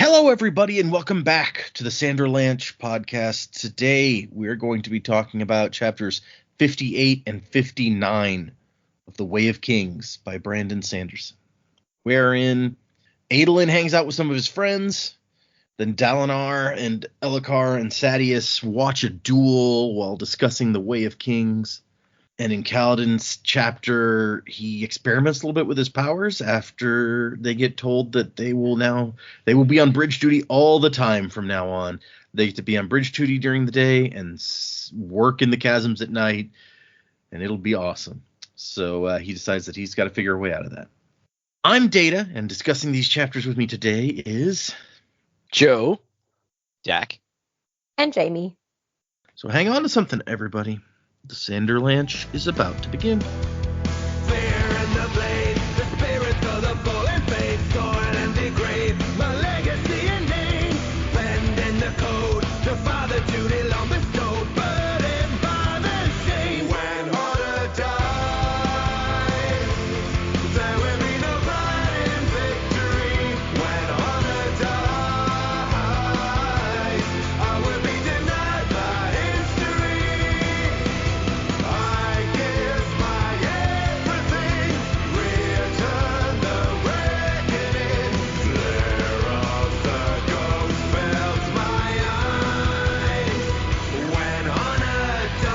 Hello, everybody, and welcome back to the Sanderlanche podcast. Today, we're going to be talking about chapters 58 and 59 of The Way of Kings by Brandon Sanderson, wherein Adolin hangs out with some of his friends, then Dalinar and Elhokar and Sadeas watch a duel while discussing The Way of Kings. And in Kaladin's chapter, he experiments a little bit with his powers after they get told that they will be on bridge duty all the time from now on. They get to be on bridge duty during the day and work in the chasms at night, and it'll be awesome. So he decides that he's got to figure a way out of that. I'm Data, and discussing these chapters with me today is Joe, Jack, and Jamie. So hang on to something, everybody. The Sanderlanche is about to begin.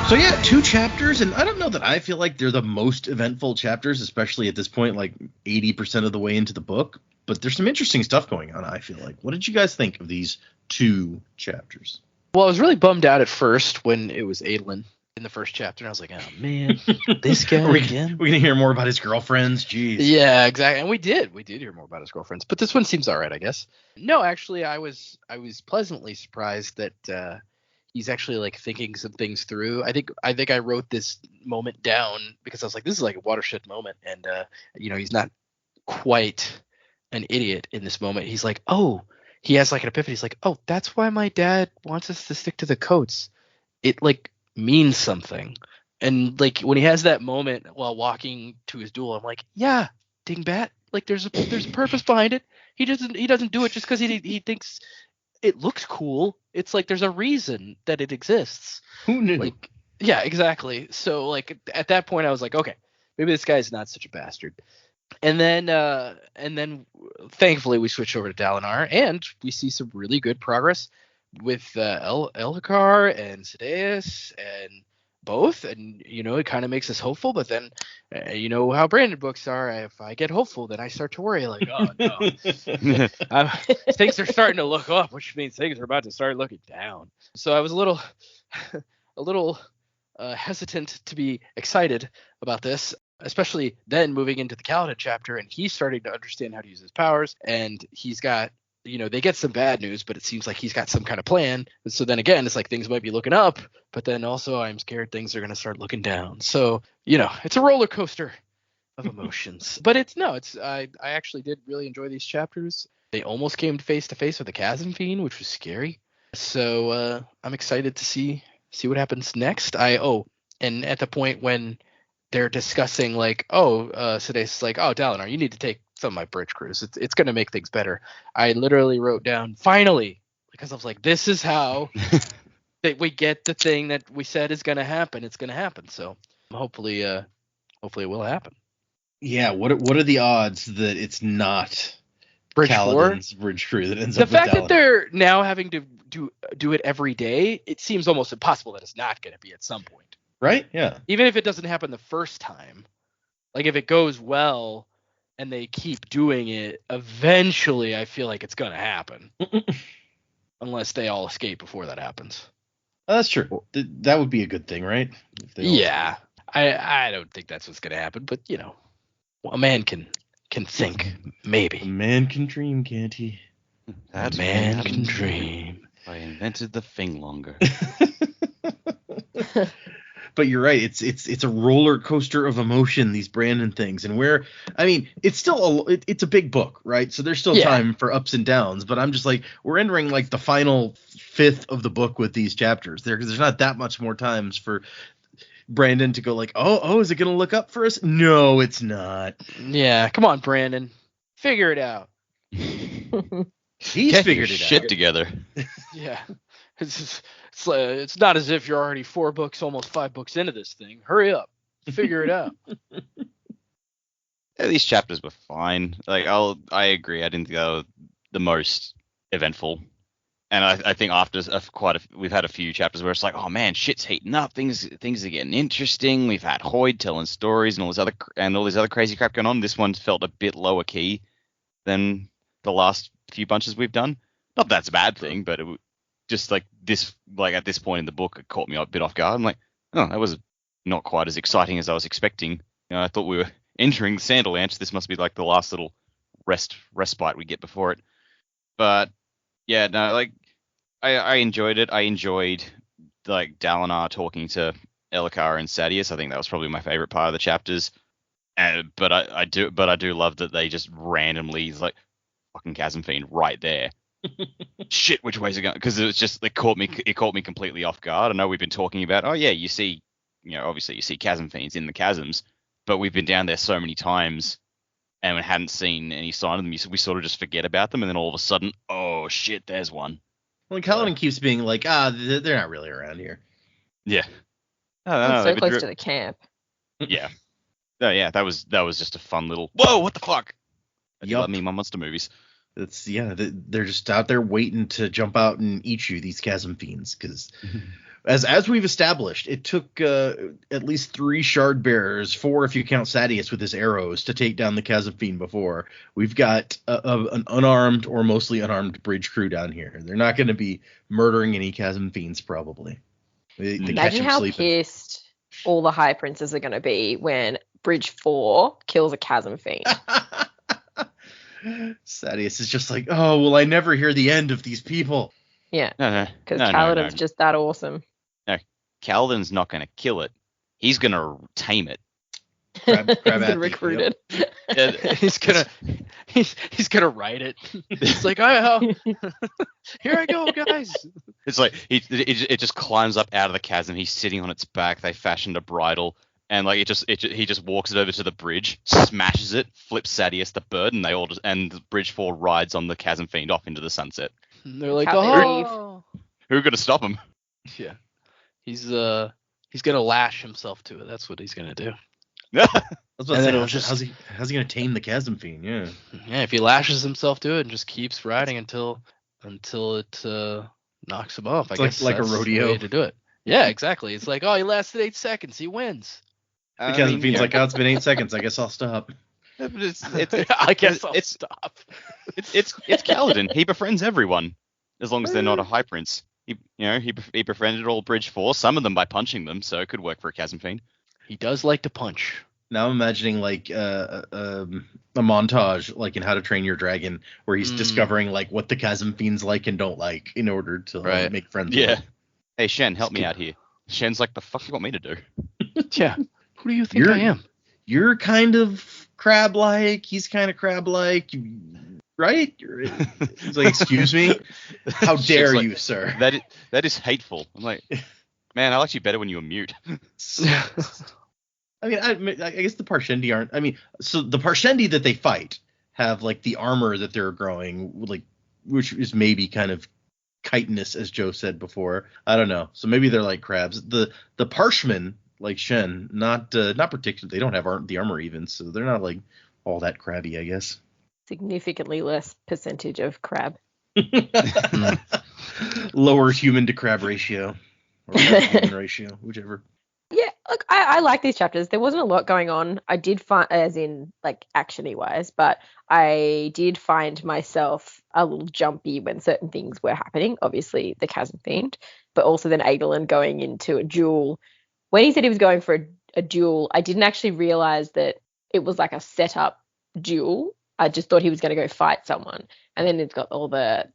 So yeah, 2 chapters, and I don't know that I feel like they're the most eventful chapters, especially at this point, like 80% of the way into the book. But there's some interesting stuff going on, I feel like. What did you guys think of these 2 chapters? Well, I was really bummed out at first when it was Adolin in the first chapter, and I was like, oh man, this guy again. We're going to hear more about his girlfriends, jeez. Yeah, exactly, and we did hear more about his girlfriends, but this one seems all right, I guess. No, actually, I was pleasantly surprised that he's actually like thinking some things through. I think I wrote this moment down because I was like, this is like a watershed moment. And, he's not quite an idiot in this moment. He's like, oh, he has like an epiphany. He's like, oh, that's why my dad wants us to stick to the coats. It like means something. And like when he has that moment while walking to his duel, I'm like, yeah, dingbat. Like there's a purpose behind it. He doesn't do it just because he thinks it looks cool. It's like there's a reason that it exists. Who knew? Like, yeah, exactly. So like at that point I was like, okay, maybe this guy's not such a bastard. And then thankfully we switch over to Dalinar and we see some really good progress with Elhokar and Sadeas and both, and it kind of makes us hopeful, but then you know how Brandon books are. If I get hopeful, then I start to worry, like, oh no. Things are starting to look up, which means things are about to start looking down. So I was a little hesitant to be excited about this, especially then moving into the Kaladin chapter, and he's starting to understand how to use his powers, and he's got, they get some bad news, but it seems like he's got some kind of plan. So then again, it's like things might be looking up, but then also I'm scared things are going to start looking down. So, it's a roller coaster of emotions. But I actually did really enjoy these chapters. They almost came face to face with the Chasm Fiend, which was scary. So I'm excited to see what happens next. And at the point when they're discussing like, Sadeas like, oh, Dalinar, you need to take some of my bridge crews. It's going to make things better. I literally wrote down finally, because I was like, this is how that we get the thing that we said is going to happen. It's going to happen. So hopefully it will happen. Yeah. What are the odds that it's not Bridge Kaladin's bridge crew that ends up with Dalinar? The fact that they're now having to do it every day, it seems almost impossible that it's not going to be at some point. Right? Yeah. Even if it doesn't happen the first time, like if it goes well and they keep doing it, eventually I feel like it's going to happen. Unless they all escape before that happens. Oh, that's true. That would be a good thing, right? Yeah. I don't think that's what's going to happen, but, a man can think, maybe. A man can dream, can't he? That man can dream. I invented the Finglonger. But you're right. It's a roller coaster of emotion, these Brandon things, and it's still it's a big book, right? So there's still time for ups and downs. But I'm just like, we're entering like the final fifth of the book with these chapters. There's not that much more times for Brandon to go like, oh, is it gonna look up for us? No, it's not. Yeah, come on, Brandon, figure it out. He's Get figured your it shit out. together. Yeah. It's not as if you're already 4 books, almost 5 books into this thing. Hurry up. Figure it out. Yeah, these chapters were fine. Like I agree. I didn't think they were the most eventful. And I think after we've had a few chapters where it's like, oh man, shit's heating up. Things are getting interesting. We've had Hoyd telling stories and all this other crazy crap going on. This one felt a bit lower key than the last few bunches we've done. Not that's a bad thing, but just like this, like at this point in the book, it caught me a bit off guard. I'm like, oh, that was not quite as exciting as I was expecting. I thought we were entering Sanderlanche. This must be like the last little respite we get before it. But yeah, no, like I enjoyed it. I enjoyed like Dalinar talking to Elhokar and Sadeas. I think that was probably my favorite part of the chapters. But I do love that they just randomly like fucking Chasm Fiend right there. Shit, which way's it going? Because it caught me completely off guard. I know we've been talking about, oh yeah, you see, obviously you see Chasm Fiends in the chasms, but we've been down there so many times and we hadn't seen any sign of them. We sort of just forget about them, and then all of a sudden, oh shit, there's one. Well, Kaladin keeps being like, they're not really around here. Yeah. It's so close to the camp. Yeah. Oh yeah, that was just a fun little. Whoa, what the fuck? I do Yup. love me my monster movies. They're just out there waiting to jump out and eat you, these chasm fiends, because as we've established, it took at least 3 shard bearers, 4 if you count Sadeas with his arrows, to take down the chasm fiend before. We've got an unarmed or mostly unarmed bridge crew down here. They're not going to be murdering any chasm fiends, probably. They catch Imagine them how sleeping. pissed all the high princes are going to be when Bridge 4 kills a chasm fiend. Sadeas is just like, oh, will I never hear the end of these people? Yeah, No. because No. Kaladin's just that awesome. No, Kaladin's not going to kill it. He's going to tame it. Crab He's been athlete, recruited. He's gonna write it. It's like, here I go, guys. It's like it just climbs up out of the chasm. He's sitting on its back. They fashioned a bridle, and like he just walks it over to the bridge, smashes it, flips Sadeas the bird, and and Bridge 4 rides on the chasm fiend off into the sunset. And they're like, How they oh, Who going to stop him? yeah. He's gonna lash himself to it. That's what he's gonna do. I was about to And then say, it'll just- how's he gonna tame the chasm fiend? Yeah. Yeah, if he lashes himself to it and just keeps riding until it knocks him off. I It's guess like a that's the rodeo. way to do it. Yeah, exactly. It's like, oh, he lasted 8 seconds. He wins. The chasm fiend's like, oh, it's been 8 seconds. I guess I'll stop. I guess I'll stop. It's Kaladin. He befriends everyone as long as they're not a high prince. He befriended all Bridge 4, some of them by punching them, so it could work for a chasm fiend. He does like to punch. Now I'm imagining like a montage, like in How to Train Your Dragon, where he's discovering like what the chasm fiends like and don't like in order to make friends. With Yeah. them. Hey Shen, help me out here. Shen's like, the fuck you want me to do? Yeah. Who do you think I am? You're kind of crab-like. He's kind of crab-like, right? He's like, excuse me, how dare Shen's you, like, sir? That is hateful. I'm like, man, I liked you better when you were mute. I mean, I guess the Parshendi aren't. I mean, so the Parshendi that they fight have like the armor that they're growing, like, which is maybe kind of chitinous, as Joe said before. I don't know. So maybe they're like crabs. The Parshmen, like Shen, not particularly. They don't have the armor even, so they're not like all that crabby, I guess. Significantly less percentage of crab. Lower human to crab ratio, or human ratio, whichever. Yeah, look, I like these chapters. There wasn't a lot going on. I did find, as in like action-y wise, but I did find myself a little jumpy when certain things were happening. Obviously, the chasm fiend, but also then Adolin going into a duel. When he said he was going for a duel, I didn't actually realize that it was like a setup duel. I just thought he was going to go fight someone, and then it's got all the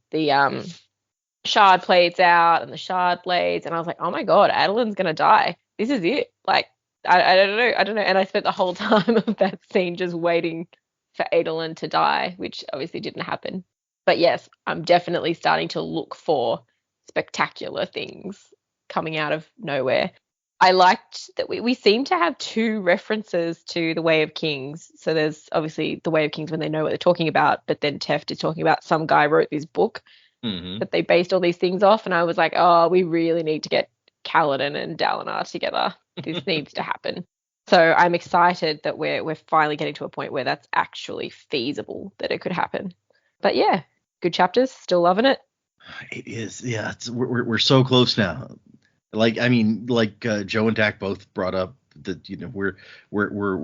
shard plates out and the shard blades, and I was like, oh my god, Adolin's going to die. This is it. Like, I don't know. And I spent the whole time of that scene just waiting for Adolin to die, which obviously didn't happen. But yes, I'm definitely starting to look for spectacular things coming out of nowhere. I liked that we seem to have two references to the Way of Kings. So there's obviously the Way of Kings when they know what they're talking about, but then Teft is talking about some guy wrote this book that they based all these things off. And I was like, oh, we really need to get Kaladin and Dalinar together. This needs to happen. So I'm excited that we're finally getting to a point where that's actually feasible, that it could happen. But yeah, good chapters. Still loving it. It is, yeah. We're so close now. Like, I mean, like Joe and Dak both brought up that, you know, we're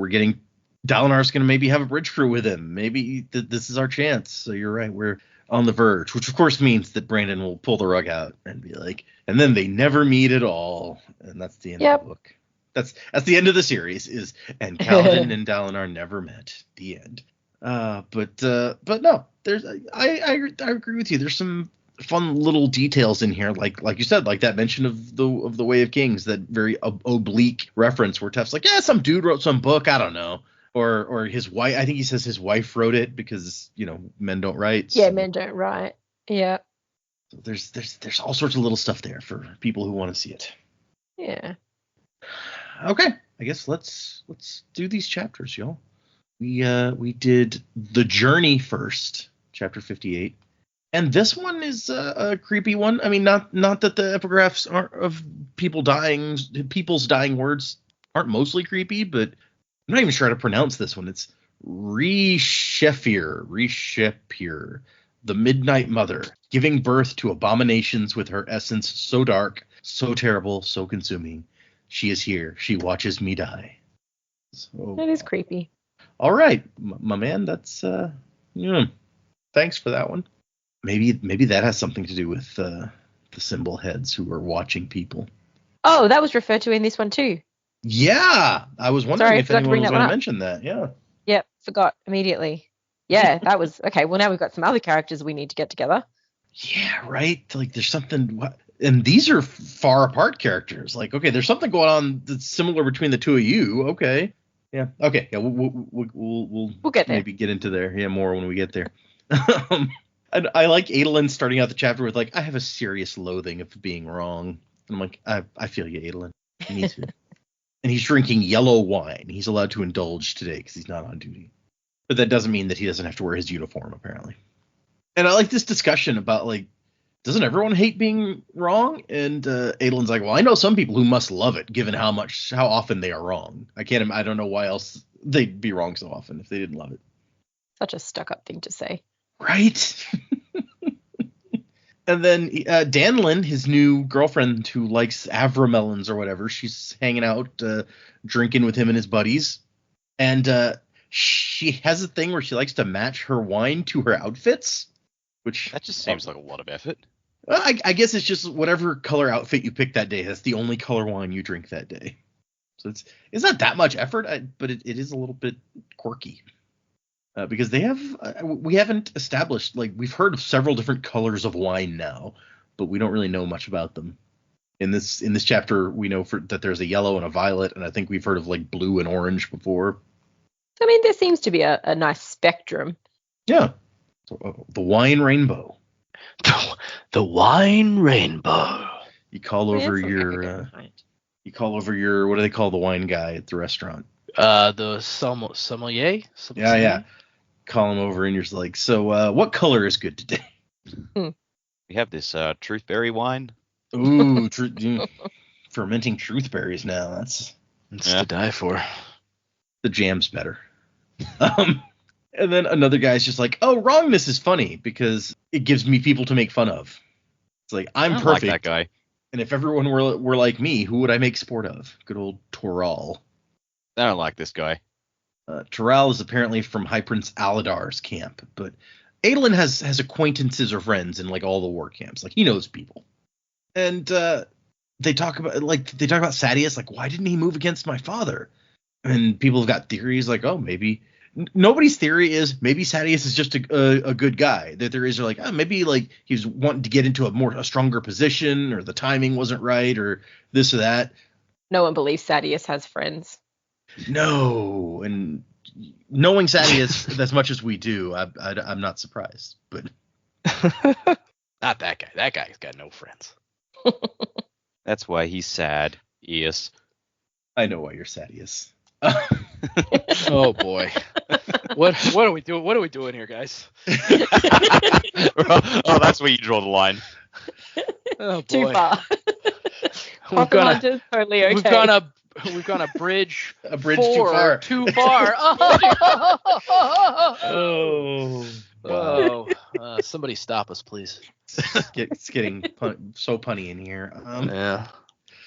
getting Dalinar's going to maybe have a bridge crew with him. Maybe this is our chance. So you're right. We're on the verge, which of course means that Brandon will pull the rug out and be like, and then they never meet at all, and that's the end of the book. That's the end of the series and Kaladin and Dalinar never met. The end. But no, I agree with you. There's some fun little details in here, like you said, like that mention of the Way of Kings, that very oblique reference where Teft's like, yeah, some dude wrote some book, I don't know, or his wife. I think he says his wife wrote it because, you know, men don't write. Yeah, men don't write. Yeah. So there's all sorts of little stuff there for people who want to see it. Yeah. Okay, I guess let's do these chapters, y'all. We did The Journey first, chapter 58. And this one is a creepy one. I mean, not that the epigraphs aren't of people's dying words aren't mostly creepy, but I'm not even sure how to pronounce this one. It's Reshepir, the Midnight Mother, giving birth to abominations with her essence so dark, so terrible, so consuming. She is here. She watches me die. So, that is creepy. All right, my man. That's thanks for that one. Maybe that has something to do with the symbol heads who are watching people. Oh, that was referred to in this one too. Yeah, I was wondering if anyone was going to mention that. Yeah. Yep, forgot immediately. Yeah, that was okay. Well, now we've got some other characters we need to get together. Yeah, right. Like there's something, and these are far apart characters. Like, okay, there's something going on that's similar between the two of you. Okay. Yeah. Okay. Yeah. We'll get there. Maybe get into there. Yeah, more when we get there. And I like Adolin starting out the chapter with like, I have a serious loathing of being wrong. And I'm like, I feel you, Adolin. Me too. And he's drinking yellow wine. He's allowed to indulge today because he's not on duty. But that doesn't mean that he doesn't have to wear his uniform, apparently. And I like this discussion about, like, doesn't everyone hate being wrong? And Adolin's like, well, I know some people who must love it, given how often they are wrong. I don't know why else they'd be wrong so often if they didn't love it. Such a stuck-up thing to say. Right? And then Danlin, his new girlfriend who likes Avramelons or whatever, she's hanging out, drinking with him and his buddies. And she has a thing where she likes to match her wine to her outfits. That just seems like a lot of effort. I guess it's just whatever color outfit you pick that day. That's the only color wine you drink that day. So it's not that much effort, but it is a little bit quirky. Because we haven't established, like, we've heard of several different colors of wine now, but we don't really know much about them. In this chapter, we know that there's a yellow and a violet, and I think we've heard of like blue and orange before. I mean, there seems to be a nice spectrum. Yeah. So, the wine rainbow. The wine rainbow. You call over your what do they call the wine guy at the restaurant? The sommelier. Yeah. Call him over and you're just like, so what color is good today? We have this truthberry wine. Ooh, fermenting truthberries now. That's to die for. The jam's better. And then another guy's just like, oh, wrongness is funny because it gives me people to make fun of. It's like, I'm perfect. Like that guy. And if everyone were like me, who would I make sport of? Good old Toral. I don't like this guy. Toral is apparently from High Prince Aladar's camp, but Adolin has acquaintances or friends in like all the war camps. Like he knows people. And they talk about Sadeas, like, why didn't he move against my father? And people have got theories like, oh, maybe nobody's theory is maybe Sadeas is just a good guy. Their theories are like, oh, maybe like he was wanting to get into a stronger position, or the timing wasn't right, or this or that. No one believes Sadeas has friends. No, and knowing Sadeas as much as we do, I'm not surprised. But not that guy. That guy's got no friends. That's why he's sad. Yes. I know why you're Sadius. Oh boy. What are we doing? What are we doing here, guys? Oh, that's where you draw the line. Oh boy. Too far. We've gone Hunters, totally okay. we've gone a bridge. A bridge too far. Too far. Oh. Oh. Somebody stop us, please. It's getting so punny in here. Yeah.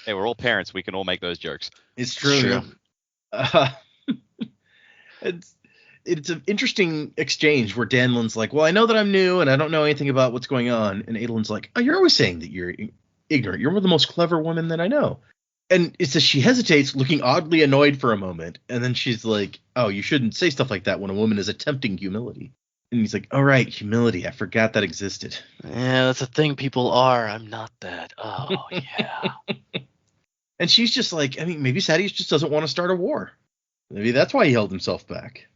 Hey, we're all parents. We can all make those jokes. It's true. True. It's an interesting exchange where Danlin's like, well, I know that I'm new and I don't know anything about what's going on. And Adelin's like, oh, you're always saying that you're ignorant. You're one of the most clever women that I know. And it's as she hesitates, looking oddly annoyed for a moment. And then she's like, oh, you shouldn't say stuff like that when a woman is attempting humility. And he's like, all right, humility. I forgot that existed. Yeah, that's a thing people are. I'm not that. Oh, yeah. And she's just like, I mean, maybe Sadius just doesn't want to start a war. Maybe that's why he held himself back.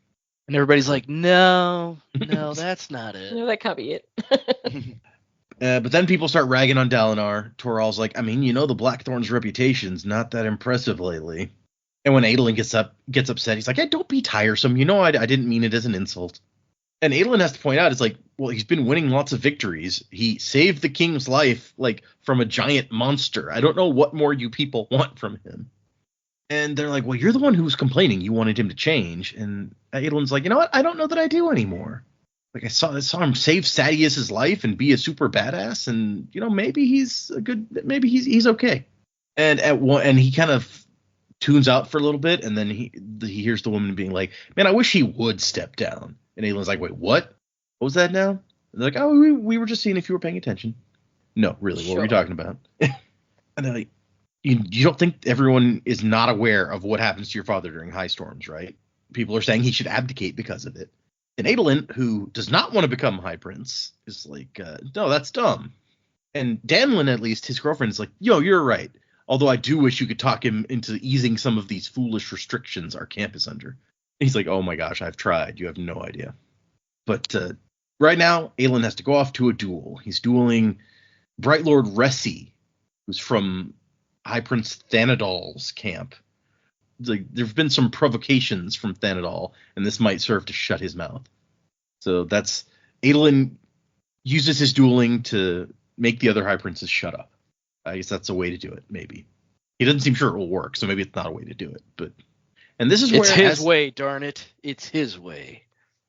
And everybody's like, no, that's not it. No, that can't be it. But then people start ragging on Dalinar. Toral's like, I mean, the Blackthorn's reputation's not that impressive lately. And when Adolin gets upset, he's like, hey, don't be tiresome. I didn't mean it as an insult. And Adolin has to point out, it's like, well, he's been winning lots of victories. He saved the king's life, like, from a giant monster. I don't know what more you people want from him. And they're like, well, you're the one who was complaining you wanted him to change. And Adolin's like, you know what? I don't know that I do anymore. Like, I saw him save Sadius's life and be a super badass. And, maybe he's okay. And he kind of tunes out for a little bit. And then he hears the woman being like, man, I wish he would step down. And Adolin's like, wait, what? What was that now? And they're like, oh, we were just seeing if you were paying attention. No, really, what were we talking about? And they're like, you don't think everyone is not aware of what happens to your father during high storms, right? People are saying he should abdicate because of it. And Adolin, who does not want to become High Prince, is like, no, that's dumb. And Danlin, at least, his girlfriend, is like, yo, you're right. Although I do wish you could talk him into easing some of these foolish restrictions our camp is under. He's like, oh my gosh, I've tried. You have no idea. But right now, Aelin has to go off to a duel. He's dueling Bright Lord Ressi, who's from High Prince Thanadal's camp. Like, there've been some provocations from Thanadal, and this might serve to shut his mouth. So that's Aelin uses his dueling to make the other High Princes shut up. I guess that's a way to do it, maybe. He doesn't seem sure it will work, so maybe it's not a way to do it. And this is where it's his way, darn it. It's his way.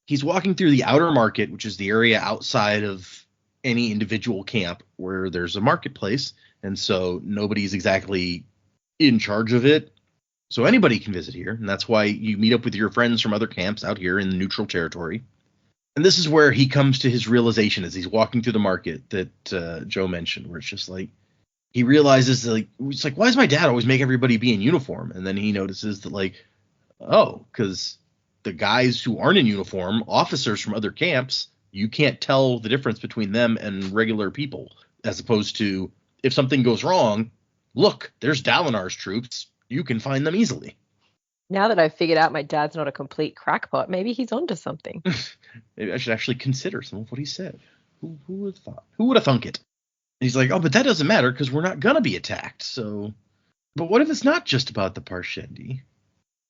He's walking through the outer market, which is the area outside of any individual camp where there's a marketplace. And so nobody's exactly in charge of it. So anybody can visit here. And that's why you meet up with your friends from other camps out here in the neutral territory. And this is where he comes to his realization as he's walking through the market that Joe mentioned, where it's just like, he realizes that, it's like, why does my dad always make everybody be in uniform? And then he notices that, like, oh, because the guys who aren't in uniform, officers from other camps, you can't tell the difference between them and regular people, as opposed to if something goes wrong, look, there's Dalinar's troops. You can find them easily. Now that I've figured out my dad's not a complete crackpot, maybe he's onto something. Maybe I should actually consider some of what he said. Who would have thought? Who would have thunk it? And he's like, oh, but that doesn't matter because we're not going to be attacked. So, but what if it's not just about the Parshendi?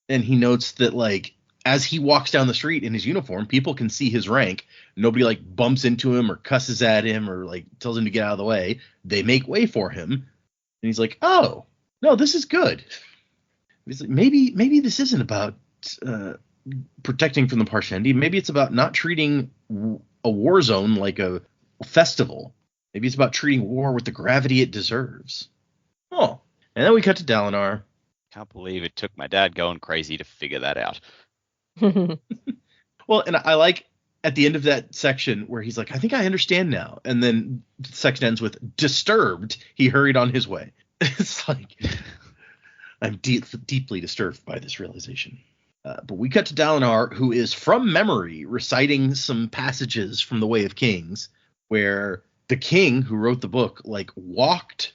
And he notes that, like, as he walks down the street in his uniform, people can see his rank. Nobody, like, bumps into him or cusses at him or, like, tells him to get out of the way. They make way for him. And he's like, oh, no, this is good. He's like, maybe this isn't about protecting from the Parshendi. Maybe it's about not treating a war zone like a festival. Maybe it's about treating war with the gravity it deserves. Oh, and then we cut to Dalinar. Can't believe it took my dad going crazy to figure that out. Well, and I like at the end of that section where he's like, I think I understand now. And then the section ends with, disturbed, he hurried on his way. It's like, I'm deeply disturbed by this realization. But we cut to Dalinar, who is from memory reciting some passages from the Way of Kings, where the king who wrote the book, like, walked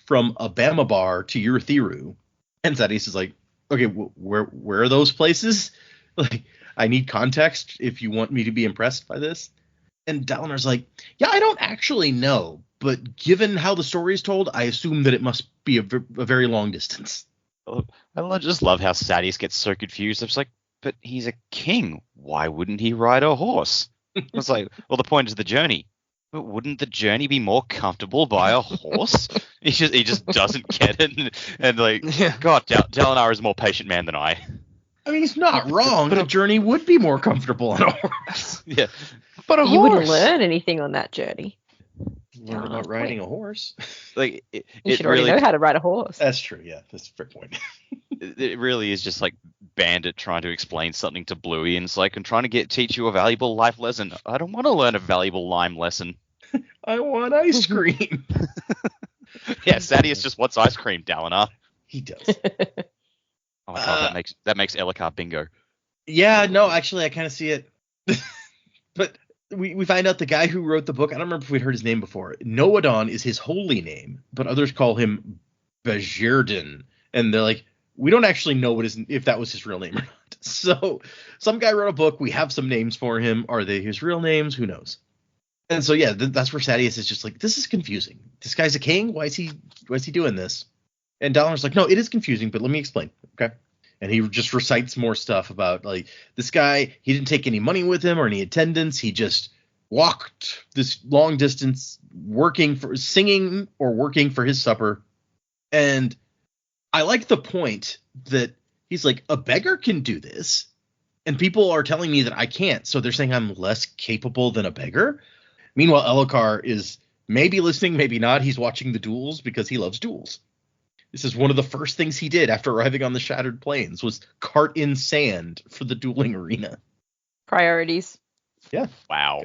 from Abamabar to Urithiru. And Sadius is like, okay, where are those places? Like, I need context if you want me to be impressed by this. And Dalinar's like, yeah, I don't actually know, but given how the story is told, I assume that it must be a very long distance. I just love how Sadeas gets so confused. It's like, but he's a king. Why wouldn't he ride a horse? It's like, well, the point is the journey. But wouldn't the journey be more comfortable by a horse? He just doesn't get it, and like, Yeah. God, Dalinar is a more patient man than I. I mean, he's not wrong. but the journey would be more comfortable on a horse. Yeah, But a You horse. wouldn't learn anything on that journey. Learn about riding a horse. like You it should already really, know how to ride a horse. That's true. Yeah, that's a fair point. it really is just like Bandit trying to explain something to Bluey, and it's like, I'm trying to teach you a valuable life lesson. I don't want to learn a valuable lime lesson. I want ice cream. Yeah, Sadeas just wants ice cream, Dalinar. He does. Oh my God, that makes Ellicott bingo. Yeah, no, actually, I kind of see it. But we find out the guy who wrote the book, I don't remember if we'd heard his name before. Noadon is his holy name, but others call him Bajirdan. And they're like, we don't actually know if that was his real name or not. So some guy wrote a book. We have some names for him. Are they his real names? Who knows? And so, yeah, that's where Sadeas is just like, this is confusing. This guy's a king. Why is he doing this? And Dalinar's like, no, it is confusing, but let me explain. Okay. And he just recites more stuff about, like, this guy, he didn't take any money with him or any attendance. He just walked this long distance singing or working for his supper. And I like the point that he's like, a beggar can do this. And people are telling me that I can't. So they're saying I'm less capable than a beggar. Meanwhile, Elhokar is maybe listening, maybe not. He's watching the duels because he loves duels. This is one of the first things he did after arriving on the Shattered Plains was cart in sand for the dueling arena. Priorities. Yeah. Wow.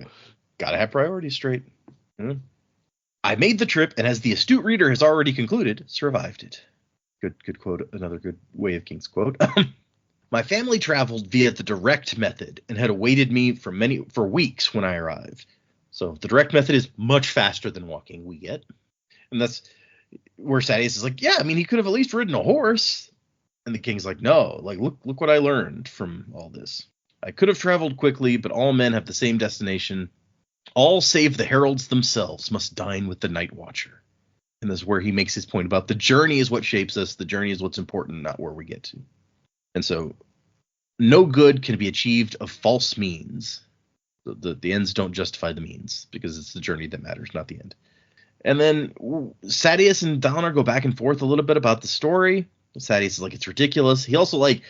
Gotta have priorities straight. I made the trip, and as the astute reader has already concluded, survived it. Good quote. Another good Way of Kings quote. My family traveled via the direct method and had awaited me for weeks when I arrived. So the direct method is much faster than walking, we get. And that's where Sadeas is like, yeah, I mean, he could have at least ridden a horse. And the king's like, no, like, look what I learned from all this. I could have traveled quickly, but all men have the same destination. All save the heralds themselves must dine with the night watcher. And that's where he makes his point about the journey is what shapes us. The journey is what's important, not where we get to. And so no good can be achieved of false means. The ends don't justify the means because it's the journey that matters, not the end. And then Sadeas and Dalinar go back and forth a little bit about the story. Sadeas is like, it's ridiculous. He also like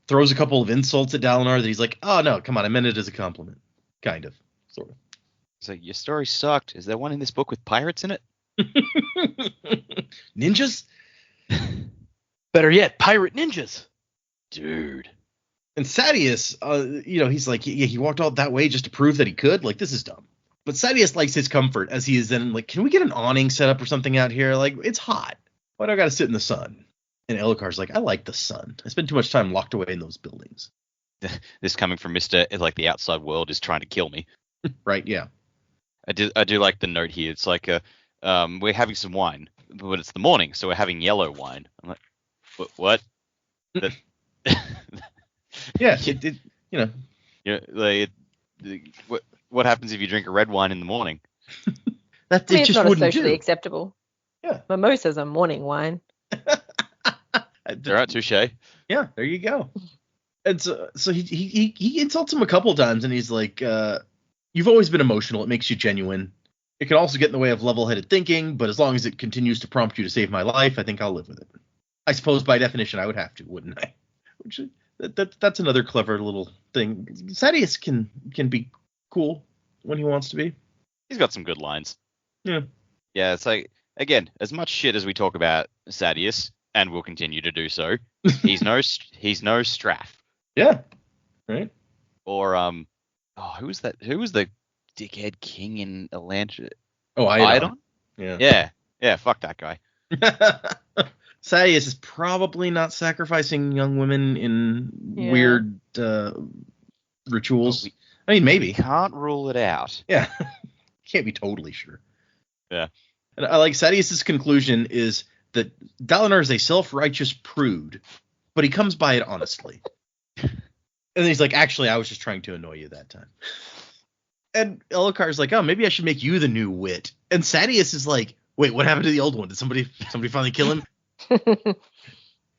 throws a couple of insults at Dalinar that he's like, oh no, come on, I meant it as a compliment. Kind of, sort of. So your story sucked. Is there one in this book with pirates in it? Ninjas? Better yet, pirate ninjas. Dude. And Sadeas, he's like, yeah, he walked all that way just to prove that he could. Like, this is dumb. But Sadeas likes his comfort as he is then like, can we get an awning set up or something out here? Like, it's hot. Why do I got to sit in the sun? And Elhokar's like, I like the sun. I spend too much time locked away in those buildings. This coming from Mr. Like the outside world is trying to kill me. Right, yeah. I do like the note here. It's like, we're having some wine, but it's the morning, so we're having yellow wine. I'm like, what? Yeah, what happens if you drink a red wine in the morning? That I mean, it it's just not wouldn't socially do. acceptable. Yeah. Mimosa's a morning wine. All right, touche. Yeah, there you go. And so he insults him a couple of times, and he's like, you've always been emotional. It makes you genuine. It can also get in the way of level-headed thinking, but as long as it continues to prompt you to save my life, I think I'll live with it. I suppose by definition I would have to, wouldn't I? Which that's another clever little thing. Sadeas can be cool when he wants to be. He's got some good lines. Yeah. Yeah, it's like, again, as much shit as we talk about Sadeas, and will continue to do so, he's no Straff. Yeah. Right. Or who was that? Who was the dickhead king in Atlantis? Oh, Iadon. Yeah. Yeah. Fuck that guy. Sadeas is probably not sacrificing young women in weird rituals. I mean, maybe. Can't rule it out. Yeah. Can't be totally sure. Yeah. And I like Sadeas' conclusion is that Dalinar is a self-righteous prude, but he comes by it honestly. And then he's like, actually, I was just trying to annoy you that time. And Elhokar's like, oh, maybe I should make you the new wit. And Sadeas is like, wait, what happened to the old one? Did somebody finally kill him?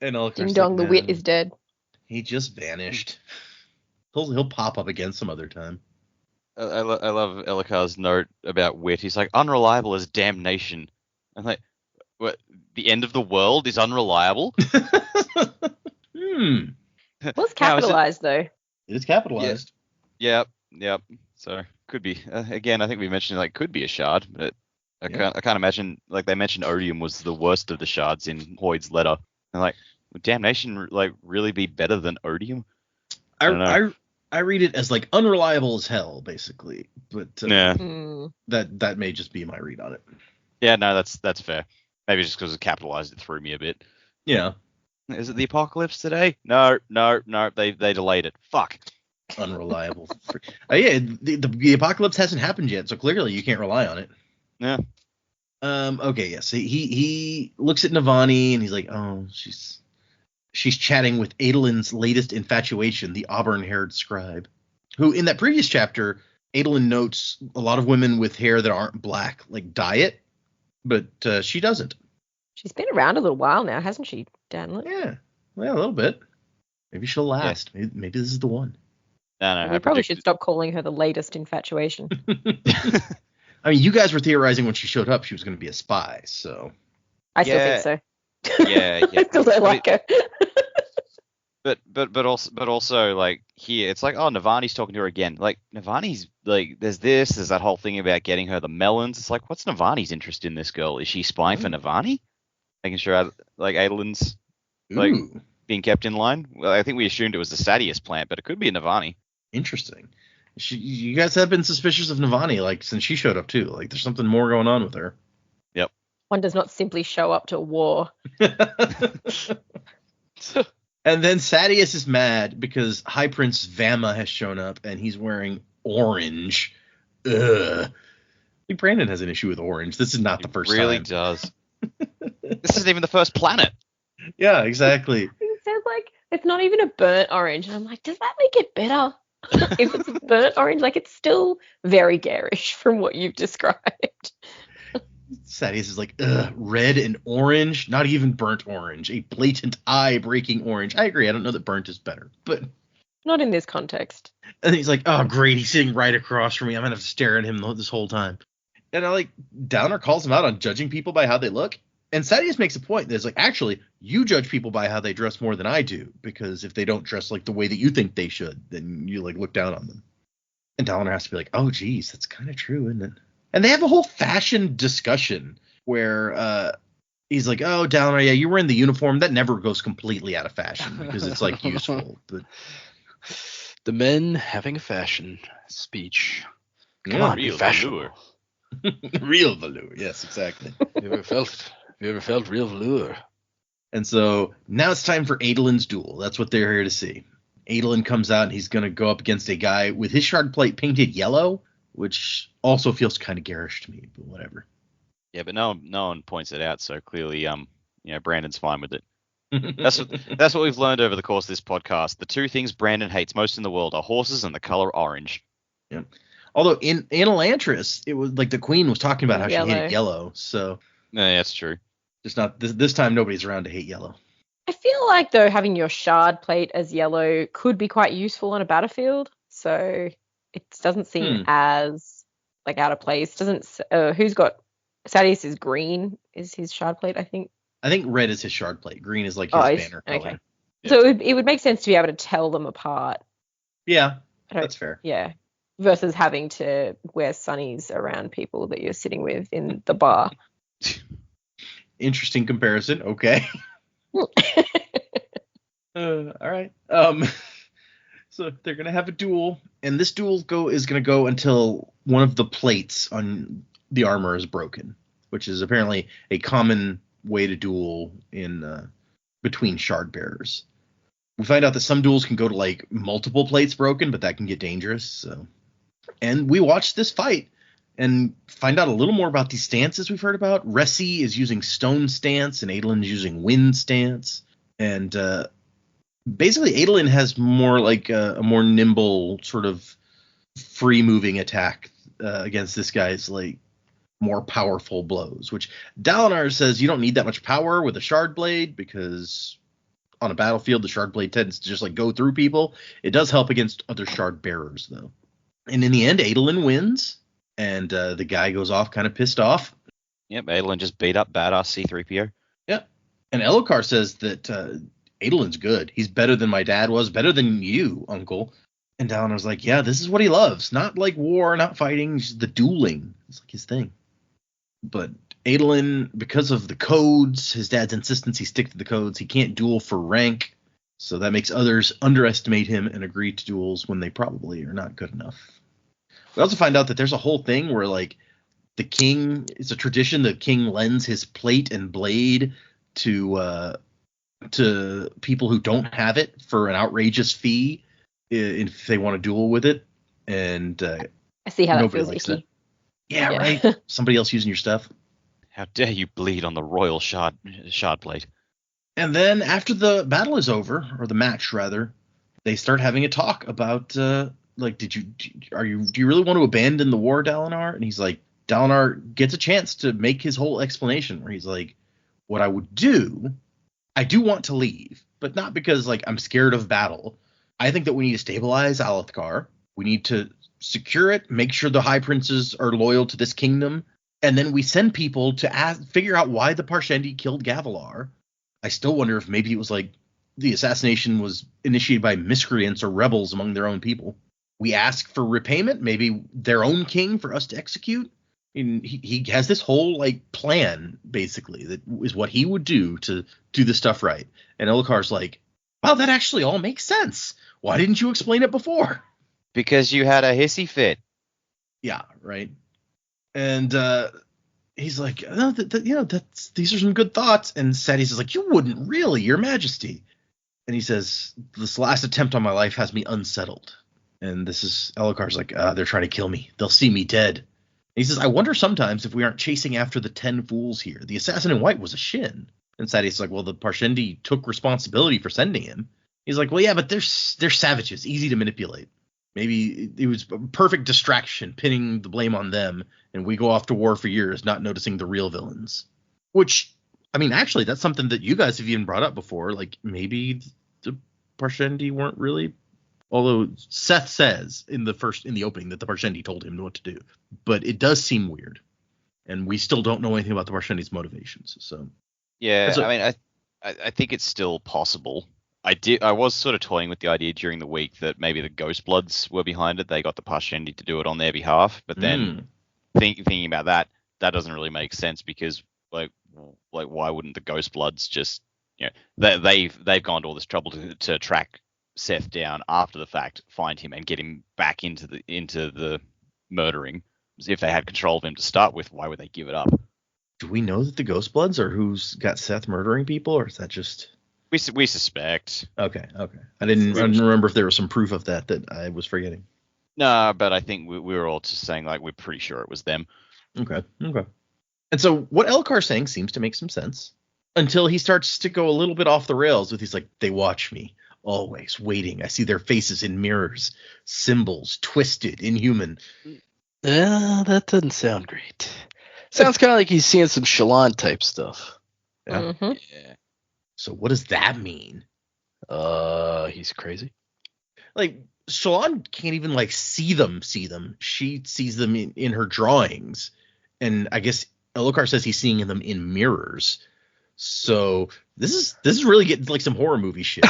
And Elkar's Ding like, dong, the wit "Man, is dead. he just vanished. He'll pop up again some other time." I love Elkar's note about wit. He's like, unreliable as damnation. I'm like, what? The end of the world is unreliable? Hmm. Well, it's How is it? capitalized though. It is capitalized. Yep. So could be. Again, I think we mentioned like could be a shard, but I Yeah. can't imagine, like they mentioned odium was the worst of the shards in Hoyd's letter. And like, would damnation like really be better than odium? I don't know. I read it as like unreliable as hell, basically. But Yeah. that may just be my read on it. Yeah, no, that's fair. Maybe just because it capitalized, it threw me a bit. Yeah. Is it the apocalypse today? No. They delayed it. Fuck. Unreliable. Yeah, the apocalypse hasn't happened yet, so clearly you can't rely on it. Yeah. Okay, yes. He looks at Navani and he's like, oh, she's chatting with Adolin's latest infatuation, the auburn-haired scribe, who in that previous chapter, Adolin notes a lot of women with hair that aren't black like dye it, but she doesn't. She's been around a little while now, hasn't she, Danley? Yeah, well, a little bit. Maybe she'll last. Yeah. Maybe this is the one. No, We probably should stop calling her the latest infatuation. I mean, you guys were theorizing when she showed up she was going to be a spy, so. I still think so. Yeah. Because I like her. But also like here it's like, oh, Navani's talking to her again. Like Navani's like there's that whole thing about getting her the melons. It's like, what's Navani's interest in this girl? Is she spying for Navani? Making sure like Adolin's like being kept in line? Well, I think we assumed it was the Sadius plant, but it could be a Navani. Interesting. You guys have been suspicious of Navani like since she showed up too. Like there's something more going on with her. Yep. One does not simply show up to war. And then Sadius is mad because High Prince Vama has shown up and he's wearing orange. Ugh. I think Brandon has an issue with orange. This is not the first time. It really does. This isn't even the first planet. Yeah, exactly. It says like it's not even a burnt orange, and I'm like, does that make it better? If it's a burnt orange, like it's still very garish from what you've described. Sadius is like, ugh, red and orange, not even burnt orange, a blatant eye-breaking orange. I agree. I don't know that burnt is better, but not in this context. And he's like, oh, great, he's sitting right across from me. I'm gonna have to stare at him this whole time. And Downer calls him out on judging people by how they look. And Sadius makes a point that it's like, actually, you judge people by how they dress more than I do, because if they don't dress like the way that you think they should, then you like look down on them. And Downer has to be like, oh, geez, that's kind of true, isn't it? And they have a whole fashion discussion where he's like, oh, Downer, yeah, you're wearing the uniform. That never goes completely out of fashion because it's like useful. But the men having a fashion speech. Come Yeah, on, be fashionable. Real velour. Yes, exactly. Have you ever felt real velour? And so now it's time for Adolin's duel. That's what they're here to see. Adolin comes out and he's going to go up against a guy with his shard plate painted yellow, which also feels kind of garish to me, but whatever. Yeah, but no one points it out, so clearly, Brandon's fine with it. That's what we've learned over the course of this podcast. The two things Brandon hates most in the world are horses and the color orange. Yeah. Although in Elantris, it was like the queen was talking about how she hated yellow, so. Yeah, that's true. Just not this time. Nobody's around to hate yellow. I feel like though having your shard plate as yellow could be quite useful on a battlefield, so it doesn't seem as like out of place. Who's got Sadius is green is his shard plate, I think. I think red is his shard plate. Green is like his banner color. Okay. Yeah. So it would make sense to be able to tell them apart. Yeah, that's fair. Yeah. Versus having to wear sunnies around people that you're sitting with in the bar. Interesting comparison. Okay. All right. So they're gonna have a duel, and this duel is gonna go until one of the plates on the armor is broken, which is apparently a common way to duel in between shard bearers. We find out that some duels can go to like multiple plates broken, but that can get dangerous. So, and we watch this fight and find out a little more about these stances we've heard about. Ressi is using stone stance, and Adolin is using wind stance. And basically, Adolin has more like a more nimble sort of free-moving attack against this guy's like more powerful blows. Which Dalinar says you don't need that much power with a shard blade because on a battlefield, the shard blade tends to just like go through people. It does help against other shard bearers though. And in the end, Adolin wins, and the guy goes off kind of pissed off. Yep, Adolin just beat up badass C-3PO. Yep. And Elhokar says that Adolin's good. He's better than my dad was, better than you, Uncle. And Dalinar's like, yeah, this is what he loves. Not like war, not fighting, just the dueling. It's like his thing. But Adolin, because of the codes, his dad's insistence he stick to the codes, he can't duel for rank. So that makes others underestimate him and agree to duels when they probably are not good enough. We also find out that there's a whole thing where, like, the king, it's a tradition, the king lends his plate and blade to people who don't have it for an outrageous fee if they want to duel with it. And I see how that feels icky. Yeah, right. Somebody else using your stuff. How dare you bleed on the royal shard blade? And then after the battle is over, or the match rather, they start having a talk about like, do you really want to abandon the war, Dalinar? And he's like, Dalinar gets a chance to make his whole explanation where he's like, what I would do, I do want to leave, but not because like I'm scared of battle. I think that we need to stabilize Alethkar. We need to secure it, make sure the high princes are loyal to this kingdom, and then we send people to figure out why the Parshendi killed Gavilar. I still wonder if maybe it was like the assassination was initiated by miscreants or rebels among their own people. We ask for repayment, maybe their own king for us to execute. And he has this whole like plan basically that is what he would do to do the stuff right. And Elhokar's like, wow, that actually all makes sense. Why didn't you explain it before? Because you had a hissy fit. Yeah, right. And he's like, oh, these are some good thoughts. And Sadeas is like, you wouldn't really, Your Majesty. And he says, this last attempt on my life has me unsettled. And this is Elhokar's like, they're trying to kill me. They'll see me dead. And he says, I wonder sometimes if we aren't chasing after the 10 fools here. The assassin in white was a Shin. And Sadeas is like, well, the Parshendi took responsibility for sending him. He's like, well, yeah, but they're savages, easy to manipulate. Maybe it was a perfect distraction, pinning the blame on them, and we go off to war for years, not noticing the real villains. Which, I mean, actually, that's something that you guys have even brought up before. Like, maybe the Parshendi weren't really, although Seth says in the opening that the Parshendi told him what to do. But it does seem weird, and we still don't know anything about the Parshendi's motivations. So yeah, I mean, I think it's still possible. I was sort of toying with the idea during the week that maybe the Ghostbloods were behind it. They got the Parshendi to do it on their behalf. But then thinking about that doesn't really make sense because like why wouldn't the Ghostbloods just, you know, they've gone to all this trouble to track Seth down after the fact, find him and get him back into the murdering. If they had control of him to start with, why would they give it up? Do we know that the Ghostbloods are who's got Seth murdering people, or is that just... We suspect. Okay. I didn't remember if there was some proof of that I was forgetting. No, but I think we were all just saying, like, we're pretty sure it was them. Okay. And so what Elhokar's saying seems to make some sense until he starts to go a little bit off the rails with he's like, they watch me, always waiting. I see their faces in mirrors, symbols, twisted, inhuman. That doesn't sound great. Sounds kind of like he's seeing some Shallan type stuff. Yeah. Mm-hmm. Yeah. So what does that mean? He's crazy. Like, Shallan can't even like see them. She sees them in her drawings, and I guess Elhokar says he's seeing them in mirrors. So this is really getting like some horror movie shit.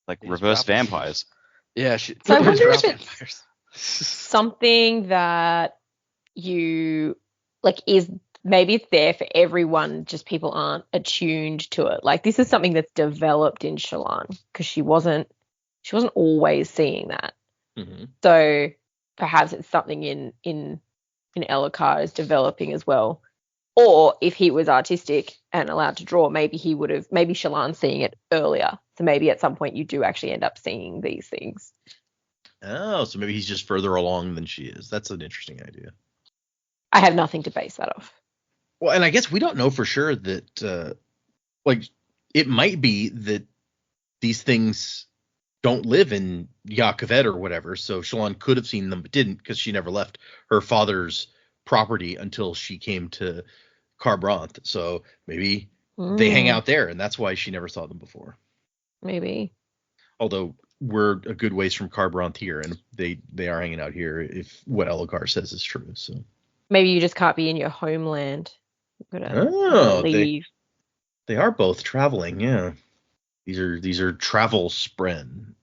Like reverse vampires. Yeah. So I wonder if it's something that you like is maybe it's there for everyone, just people aren't attuned to it. Like this is something that's developed in Shallan because she wasn't always seeing that. Mm-hmm. So perhaps it's something in Elhokar is developing as well. Or if he was artistic and allowed to draw, maybe Shallan's seeing it earlier. So maybe at some point you do actually end up seeing these things. Oh, so maybe he's just further along than she is. That's an interesting idea. I have nothing to base that off. Well, and I guess we don't know for sure that, like, it might be that these things don't live in Yaakovet or whatever, so Shallan could have seen them but didn't because she never left her father's property until she came to Kharbranth. So maybe they hang out there, and that's why she never saw them before. Maybe. Although we're a good ways from Carbrant here, and they are hanging out here if what Elokar says is true. So Maybe you just can't be in your homeland. You've gotta leave. They are both traveling. Yeah, these are travel spren.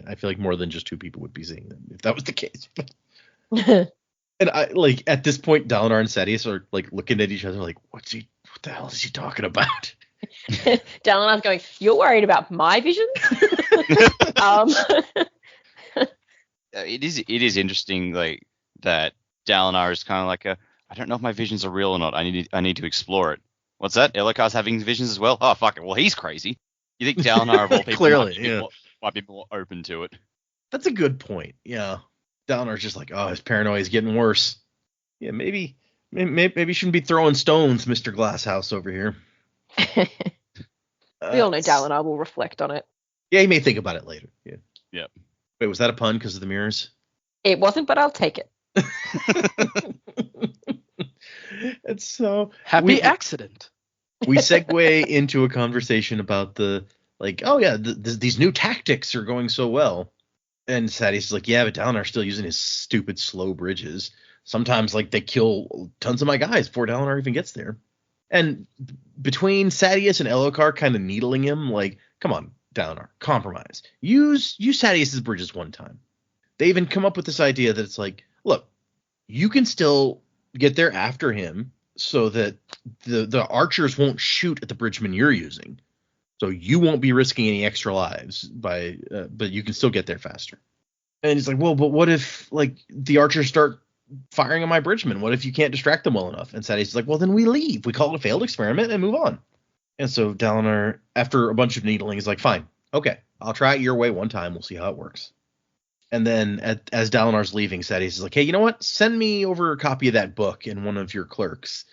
I feel like more than just two people would be seeing them if that was the case. And I like at this point, Dalinar and Sadeas are like looking at each other like, what the hell is he talking about? Dalinar's going, you're worried about my visions? It is interesting, like, that Dalinar is kind of like I don't know if my visions are real or not. I need to explore it. What's that? Elokar's having visions as well? Oh, fuck it. Well, he's crazy. You think Dalinar of all people Clearly, might be more open to it? That's a good point. Yeah, Dalinar's just like, oh, his paranoia is getting worse. Yeah, maybe you shouldn't be throwing stones, Mr. Glasshouse over here. We all know Dalinar will reflect on it. Yeah, he may think about it later. Yeah. Yep. Wait, was that a pun because of the mirrors? It wasn't, but I'll take it. It's so happy accident. We segue into a conversation about the like, oh yeah, these new tactics are going so well, and Sadeas is like, yeah, but Dalinar's still using his stupid slow bridges. Sometimes like they kill tons of my guys before Dalinar even gets there. And between Sadeas and Elokar kind of needling him, like, come on, Dalinar, compromise. Use Sadeas' bridges one time. They even come up with this idea that it's like, look, you can still get there after him so that the archers won't shoot at the bridgeman you're using. So you won't be risking any extra lives but you can still get there faster. And he's like, well, but what if like the archers start firing on my bridgemen? What if you can't distract them well enough? And Sadeas is like, well, then we leave. We call it a failed experiment and move on. And so Dalinar, after a bunch of needling, is like, fine, okay, I'll try it your way one time. We'll see how it works. And then as Dalinar's leaving, Sadeas is like, hey, you know what? Send me over a copy of that book in one of your clerks.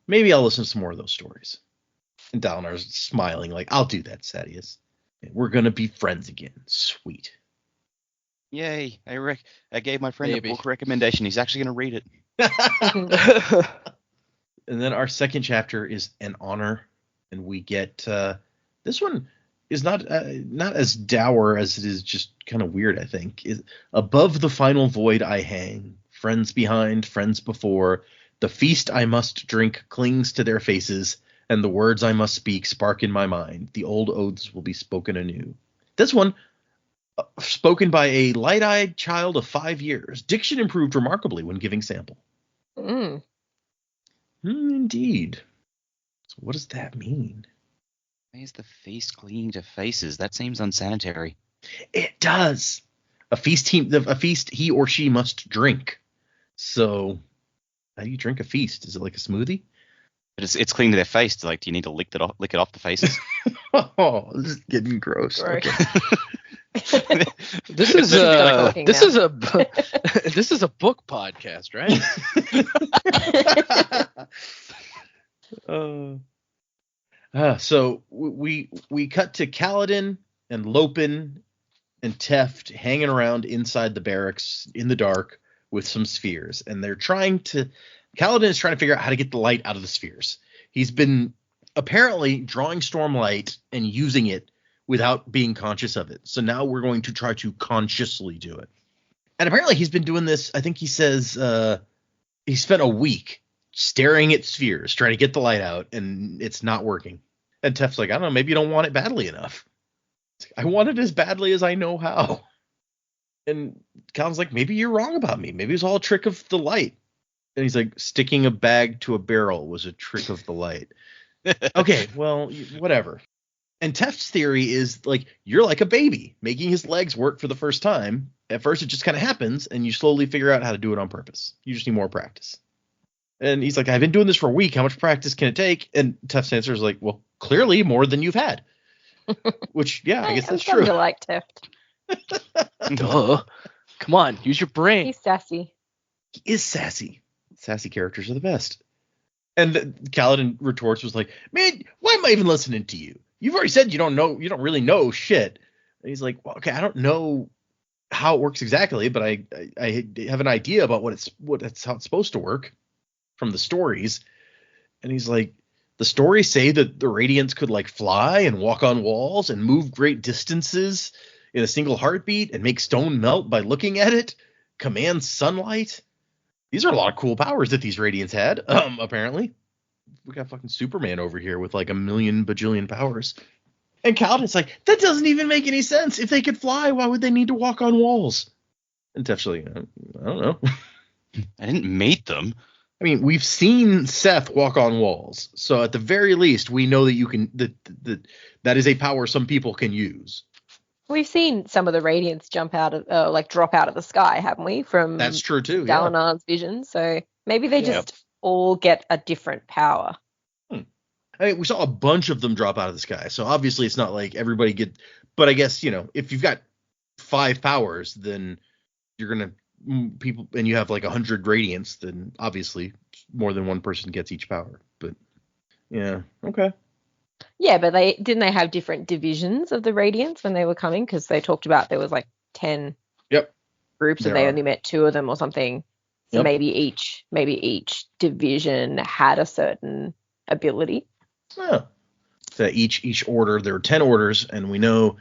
Maybe I'll listen to some more of those stories. And Dalinar's smiling like, I'll do that, Sadeas. We're going to be friends again. Sweet. Yay. I gave my friend a book recommendation. He's actually going to read it. And then our second chapter is An Honor. And we get this one is not as dour as it is just kind of weird, I think. Above the final void I hang, friends behind, friends before, the feast I must drink clings to their faces, and the words I must speak spark in my mind. The old oaths will be spoken anew. This one, spoken by a light-eyed child of 5 years. Diction improved remarkably when giving sample. Indeed. So what does that mean? Why is the feast clinging to faces? That seems unsanitary. It does. A feast he or she must drink. So how do you drink a feast? Is it like a smoothie? But it's clinging to their face. Like, do you need to lick it off the faces? Oh, this is getting gross. Okay. This is a book podcast, right? So we cut to Kaladin and Lopin and Teft hanging around inside the barracks in the dark with some spheres, and Kaladin is trying to figure out how to get the light out of the spheres. He's been apparently drawing stormlight and using it without being conscious of it. So now we're going to try to consciously do it. And apparently he's been doing this. I think he says he spent a week staring at spheres, trying to get the light out, and it's not working. And Teft's like, I don't know, maybe you don't want it badly enough. I want it as badly as I know how. And Calvin's like, maybe you're wrong about me. Maybe it's all a trick of the light. And he's like, sticking a bag to a barrel was a trick of the light. Okay, well, whatever. And Teft's theory is like, you're like a baby making his legs work for the first time. At first, it just kind of happens, and you slowly figure out how to do it on purpose. You just need more practice. And he's like, I've been doing this for a week. How much practice can it take? And Teft's answer is like, well, clearly more than you've had. Which, yeah, I guess that's true. You like Teft. Duh. Come on, use your brain. He's sassy. He is sassy. Sassy characters are the best. And Kaladin retorts was like, man, why am I even listening to you? You've already said you don't really know shit. And he's like, well, okay, I don't know how it works exactly, but I have an idea about how it's supposed to work from the stories. And he's like, The stories say that the Radiants could like fly and walk on walls and move great distances in a single heartbeat and make stone melt by looking at it, command sunlight. These are a lot of cool powers that these Radiants had, apparently. We got fucking Superman over here with like a million bajillion powers. And Kaladin's like, that doesn't even make any sense. If they could fly, why would they need to walk on walls? And Tef's like, I don't know. I didn't meet them. I mean, we've seen Seth walk on walls, so at the very least, we know that you can that is a power some people can use. We've seen some of the Radiants jump out of, drop out of the sky, haven't we? From That's true too. Dalinar's vision. So maybe they Yeah. just all get a different power. I mean, we saw a bunch of them drop out of the sky, so obviously it's not like everybody get. But I guess if you've got 5 powers, then you're gonna people, and you have like 100 Radiants, then obviously more than one person gets each power. But yeah, okay. Yeah, but they have different divisions of the Radiants when they were coming, because they talked about there was like 10 Yep. groups and There they are. only met 2 of them or something. So Yep. maybe each division had a certain ability. Yeah. So each order, there were 10 orders, and we know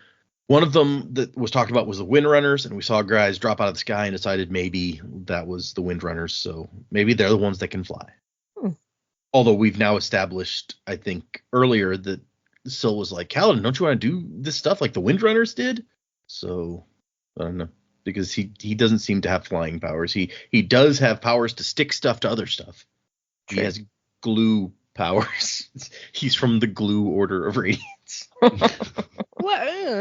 one of them that was talked about was the Windrunners, and we saw guys drop out of the sky and decided maybe that was the Windrunners, so maybe they're the ones that can fly. Although we've now established, I think, earlier that Syl was like, Kaladin, don't you want to do this stuff like the Windrunners did? So, I don't know. Because he doesn't seem to have flying powers. He does have powers to stick stuff to other stuff. He has glue powers. He's from the glue order of Radiance.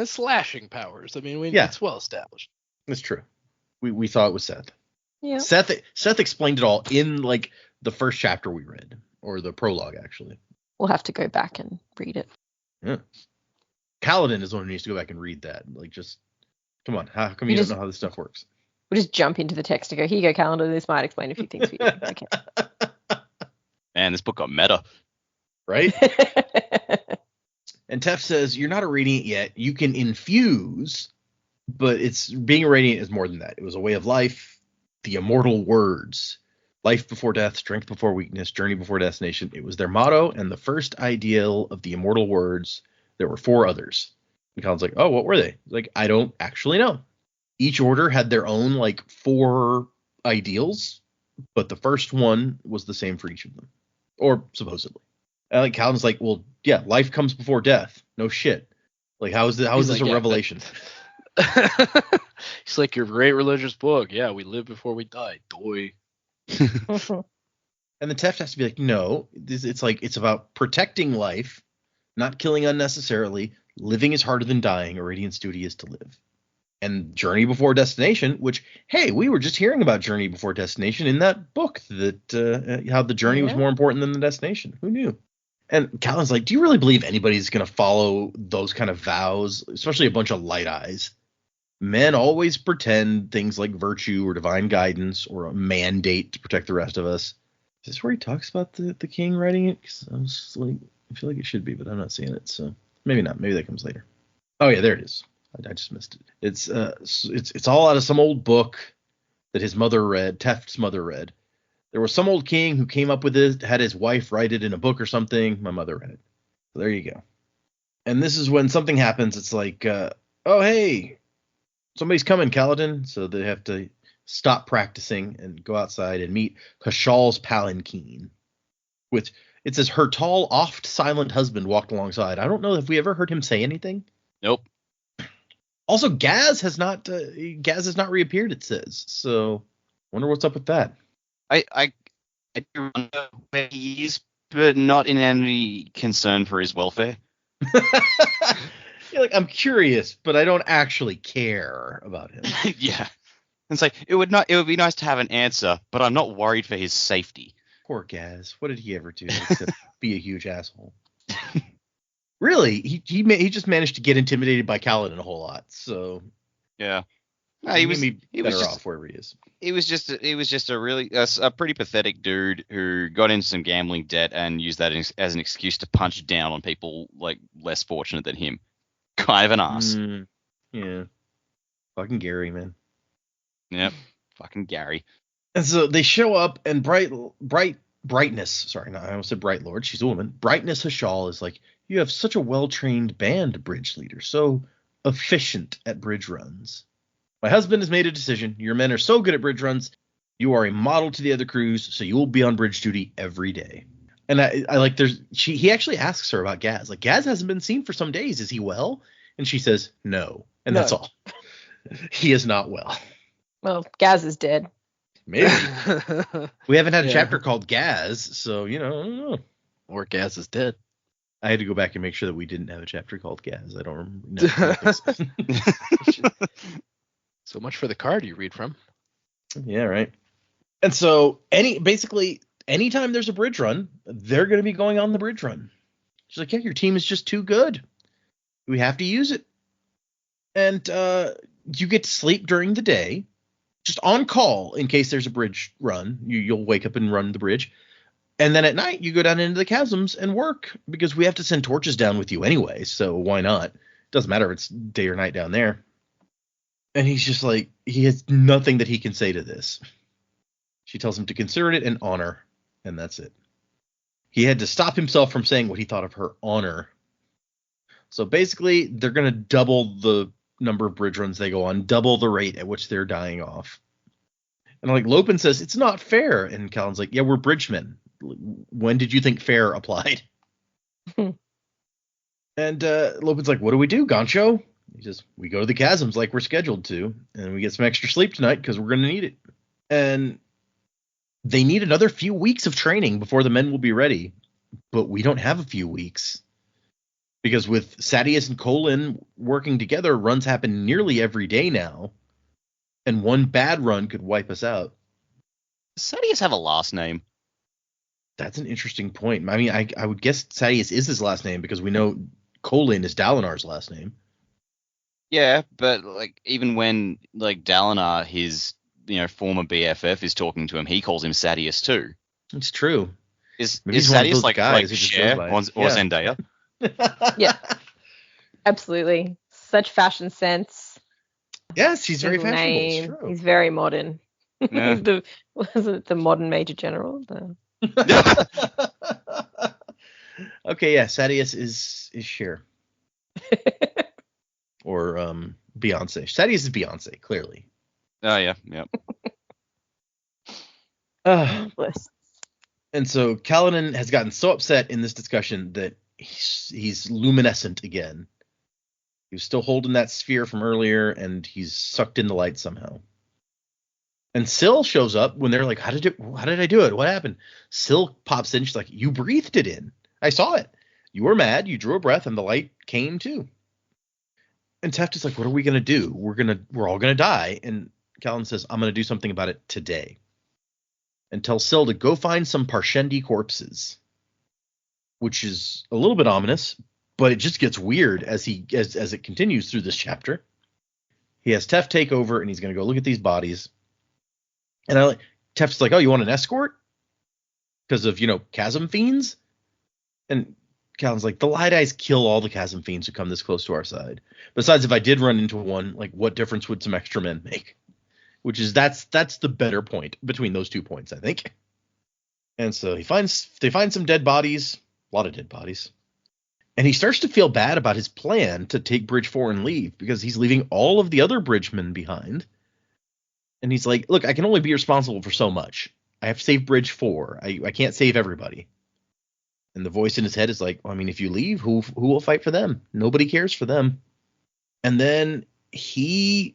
Slashing powers. I mean, Yeah. it's well established. That's true. We thought it was Seth. Yeah. Seth explained it all in like the first chapter we read, or the prologue actually. We'll have to go back and read it. Yeah. Kaladin is the one who needs to go back and read that. Like, just come on. How come you just- don't know how this stuff works? We'll just jump into the text and go, here you go, calendar. This might explain a few things for you. Okay. Man, this book got meta. Right? And Tef says, you're not a Radiant yet. You can infuse, but being a Radiant is more than that. It was a way of life, the immortal words. Life before death, strength before weakness, journey before destination. It was their motto and the first ideal of the immortal words. There were 4 others. And Colin's like, oh, what were they? Like, I don't actually know. Each order had their own, like, 4 ideals, but the first one was the same for each of them. Or supposedly. And like Calvin's like, well, yeah, life comes before death. No shit. Like, how is this like, a yeah, revelation? It's like your great religious book. Yeah, we live before we die. Doy. And the Teft has to be like, no, it's about protecting life, not killing unnecessarily. Living is harder than dying. A Radiant's duty is to live. And Journey Before Destination, which, hey, we were just hearing about Journey Before Destination in that book, that how the journey was more important than the destination. Who knew? And Callan's like, do you really believe anybody's going to follow those kind of vows, especially a bunch of light eyes? Men always pretend things like virtue or divine guidance or a mandate to protect the rest of us. Is this where he talks about the king writing it? Because I was just like, I feel like it should be, but I'm not seeing it. So maybe not. Maybe that comes later. Oh yeah, there it is. I just missed it. It's all out of some old book that his mother read, Teft's mother read. There was some old king who came up with it, had his wife write it in a book or something. My mother read it. So there you go. And this is when something happens. It's like, oh, hey, somebody's coming, Kaladin. So they have to stop practicing and go outside and meet Hashal's palanquin. Which, it says her tall, oft silent husband walked alongside. I don't know if we ever heard him say anything. Nope. Also, Gaz has not reappeared, it says. So, wonder what's up with that. I do wonder where he is, but not in any concern for his welfare. You're like, I'm curious, but I don't actually care about him. Yeah. It's like it would be nice to have an answer, but I'm not worried for his safety. Poor Gaz. What did he ever do except be a huge asshole? Really, he just managed to get intimidated by Kaladin a whole lot. So Yeah. No, he he was better just off wherever he is. It was just a really a pretty pathetic dude who got into some gambling debt and used that as an excuse to punch down on people like less fortunate than him. Kind of an ass. Yeah. Fucking Gary, man. Yep. Fucking Gary. And so they show up, and Bright Brightness, sorry, no, I almost said Bright Lord. She's a woman. Brightness Hashal is like, you have such a well-trained band bridge leader, so efficient at bridge runs. My husband has made a decision. Your men are so good at bridge runs. You are a model to the other crews, so you will be on bridge duty every day. And I like he actually asks her about Gaz. Like, Gaz hasn't been seen for some days. Is he well? And she says no. And No. that's all. He is not well. Well, Gaz is dead. Maybe. We haven't had a Yeah. chapter called Gaz, so I don't know. Or Gaz is dead. I had to go back and make sure that we didn't have a chapter called Gaz. I don't remember. No, I don't think so. So much for the card you read from. Yeah, right. And so anytime there's a bridge run, they're going to be going on the bridge run. She's like, yeah, your team is just too good. We have to use it. And you get to sleep during the day, just on call in case there's a bridge run. You'll wake up and run the bridge. And then at night, you go down into the chasms and work because we have to send torches down with you anyway. So why not? Doesn't matter if it's day or night down there. And he's just like, he has nothing that he can say to this. She tells him to consider it an honor, and that's it. He had to stop himself from saying what he thought of her honor. So basically, they're going to double the number of bridge runs they go on, double the rate at which they're dying off. And like Lopin says, it's not fair. And Callan's like, yeah, we're bridgemen. When did you think fair applied? And Lopin's like, what do we do, Gancho? He says, we go to the chasms like we're scheduled to, and we get some extra sleep tonight because we're going to need it. And they need another few weeks of training before the men will be ready. But we don't have a few weeks. Because with Sadius and Colin working together, runs happen nearly every day now. And one bad run could wipe us out. Does Sadius have a last name? That's an interesting point. I mean, I would guess Sadius is his last name because we know Colin is Dalinar's last name. Yeah, but like even when like Dalinar, his former BFF, is talking to him, he calls him Sadius too. It's true. Is Maybe he's one of Sadius those like guys who just Cher goes by or it. Yeah. Zendaya? Yeah. Absolutely. Such fashion sense. Yes, he's very Middle fashionable. name. It's true. He's very modern. Yeah. He's was it the modern Major General? Okay, yeah, Sadius is Cher. Or Beyonce. Sadius is Beyonce, clearly. Oh yeah. Bless. And so Kaladin has gotten so upset in this discussion that he's luminescent again. He was still holding that sphere from earlier, and he's sucked in the light somehow. And Syl shows up when they're like, how did I do it? What happened? Syl pops in. She's like, you breathed it in. I saw it. You were mad. You drew a breath, and the light came too. And Teft is like, what are we gonna do? We're all gonna die. And Kaladin says, I'm gonna do something about it today. And tells Syl to go find some Parshendi corpses, which is a little bit ominous, but it just gets weird as it continues through this chapter. He has Teft take over, and he's going to go look at these bodies. And Teft's like, oh, you want an escort? Because of, chasm fiends? And Callan's like, the Light Eyes kill all the chasm fiends who come this close to our side. Besides, if I did run into one, like, what difference would some extra men make? Which is, that's the better point between those 2 points, I think. And so they find some dead bodies, a lot of dead bodies. And he starts to feel bad about his plan to take Bridge 4 and leave because he's leaving all of the other bridgemen behind. And he's like, look, I can only be responsible for so much. I have to save Bridge 4. I can't save everybody. And the voice in his head is like, well, I mean, if you leave, who will fight for them? Nobody cares for them. And then he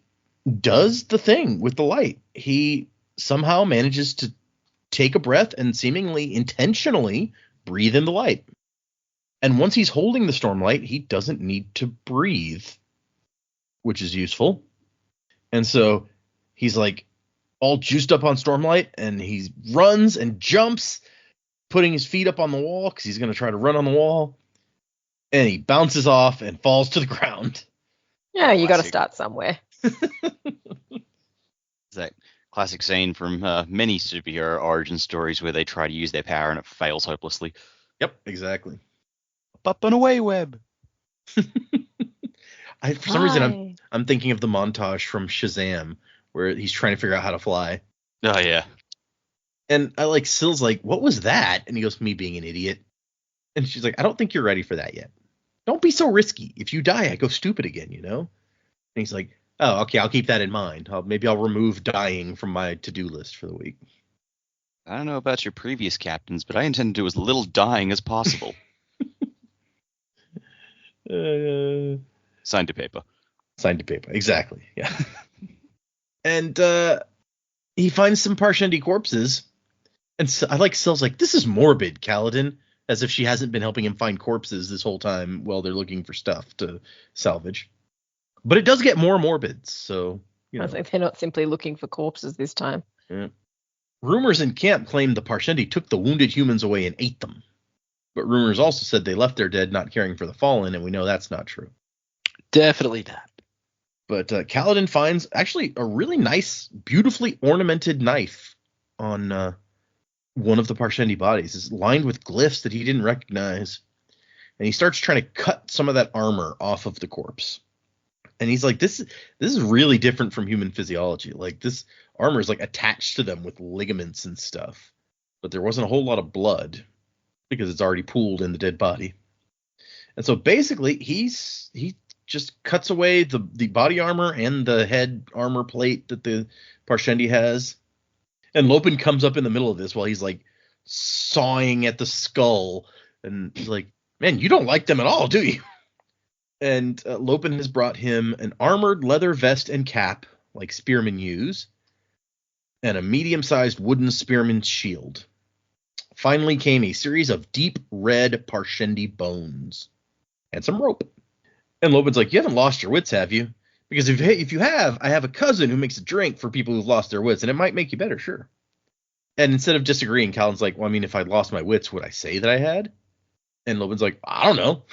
does the thing with the light. He somehow manages to take a breath and seemingly intentionally breathe in the light. And once he's holding the Stormlight, he doesn't need to breathe, which is useful. And so he's like all juiced up on Stormlight, and he runs and jumps, putting his feet up on the wall because he's going to try to run on the wall. And he bounces off and falls to the ground. Yeah, you got to Classic. start somewhere. It's that classic scene from many superhero origin stories where they try to use their power and it fails hopelessly. Yep, exactly. Up and away, Web. For some reason, I'm thinking of the montage from Shazam where he's trying to figure out how to fly. Oh yeah. And I like Syl's like, what was that? And he goes, me being an idiot. And she's like, I don't think you're ready for that yet. Don't be so risky. If you die, I go stupid again, you know? And he's like, oh, okay, I'll keep that in mind. Maybe I'll remove dying from my to-do list for the week. I don't know about your previous captains, but I intend to do as little dying as possible. Signed to paper. Signed to paper, exactly, yeah. And he finds some Parshendi corpses. And so, I like Syl's like, this is morbid, Kaladin. As if she hasn't been helping him find corpses this whole time while they're looking for stuff to salvage. But it does get more morbid, so, you know. I was like, they're not simply looking for corpses this time. Yeah. Rumors in camp claimed the Parshendi took the wounded humans away and ate them. But rumors also said they left their dead not caring for the fallen, and we know that's not true. Definitely not. But Kaladin finds actually a really nice, beautifully ornamented knife on one of the Parshendi bodies. It's lined with glyphs that he didn't recognize. And he starts trying to cut some of that armor off of the corpse. And he's like, this is really different from human physiology. Like, this armor is like attached to them with ligaments and stuff. But there wasn't a whole lot of blood because it's already pooled in the dead body. And so basically he just cuts away the body armor and the head armor plate that the Parshendi has. And Lopin comes up in the middle of this while he's like sawing at the skull. And he's like, man, you don't like them at all, do you? And Lopin has brought him an armored leather vest and cap, like spearmen use, and a medium-sized wooden spearman's shield. Finally came a series of deep red Parshendi bones and some rope. And Lopin's like, you haven't lost your wits, have you? Because if you have, I have a cousin who makes a drink for people who've lost their wits, and it might make you better, sure. And instead of disagreeing, Callan's like, well, I mean, if I lost my wits, would I say that I had? And Lopin's like, I don't know.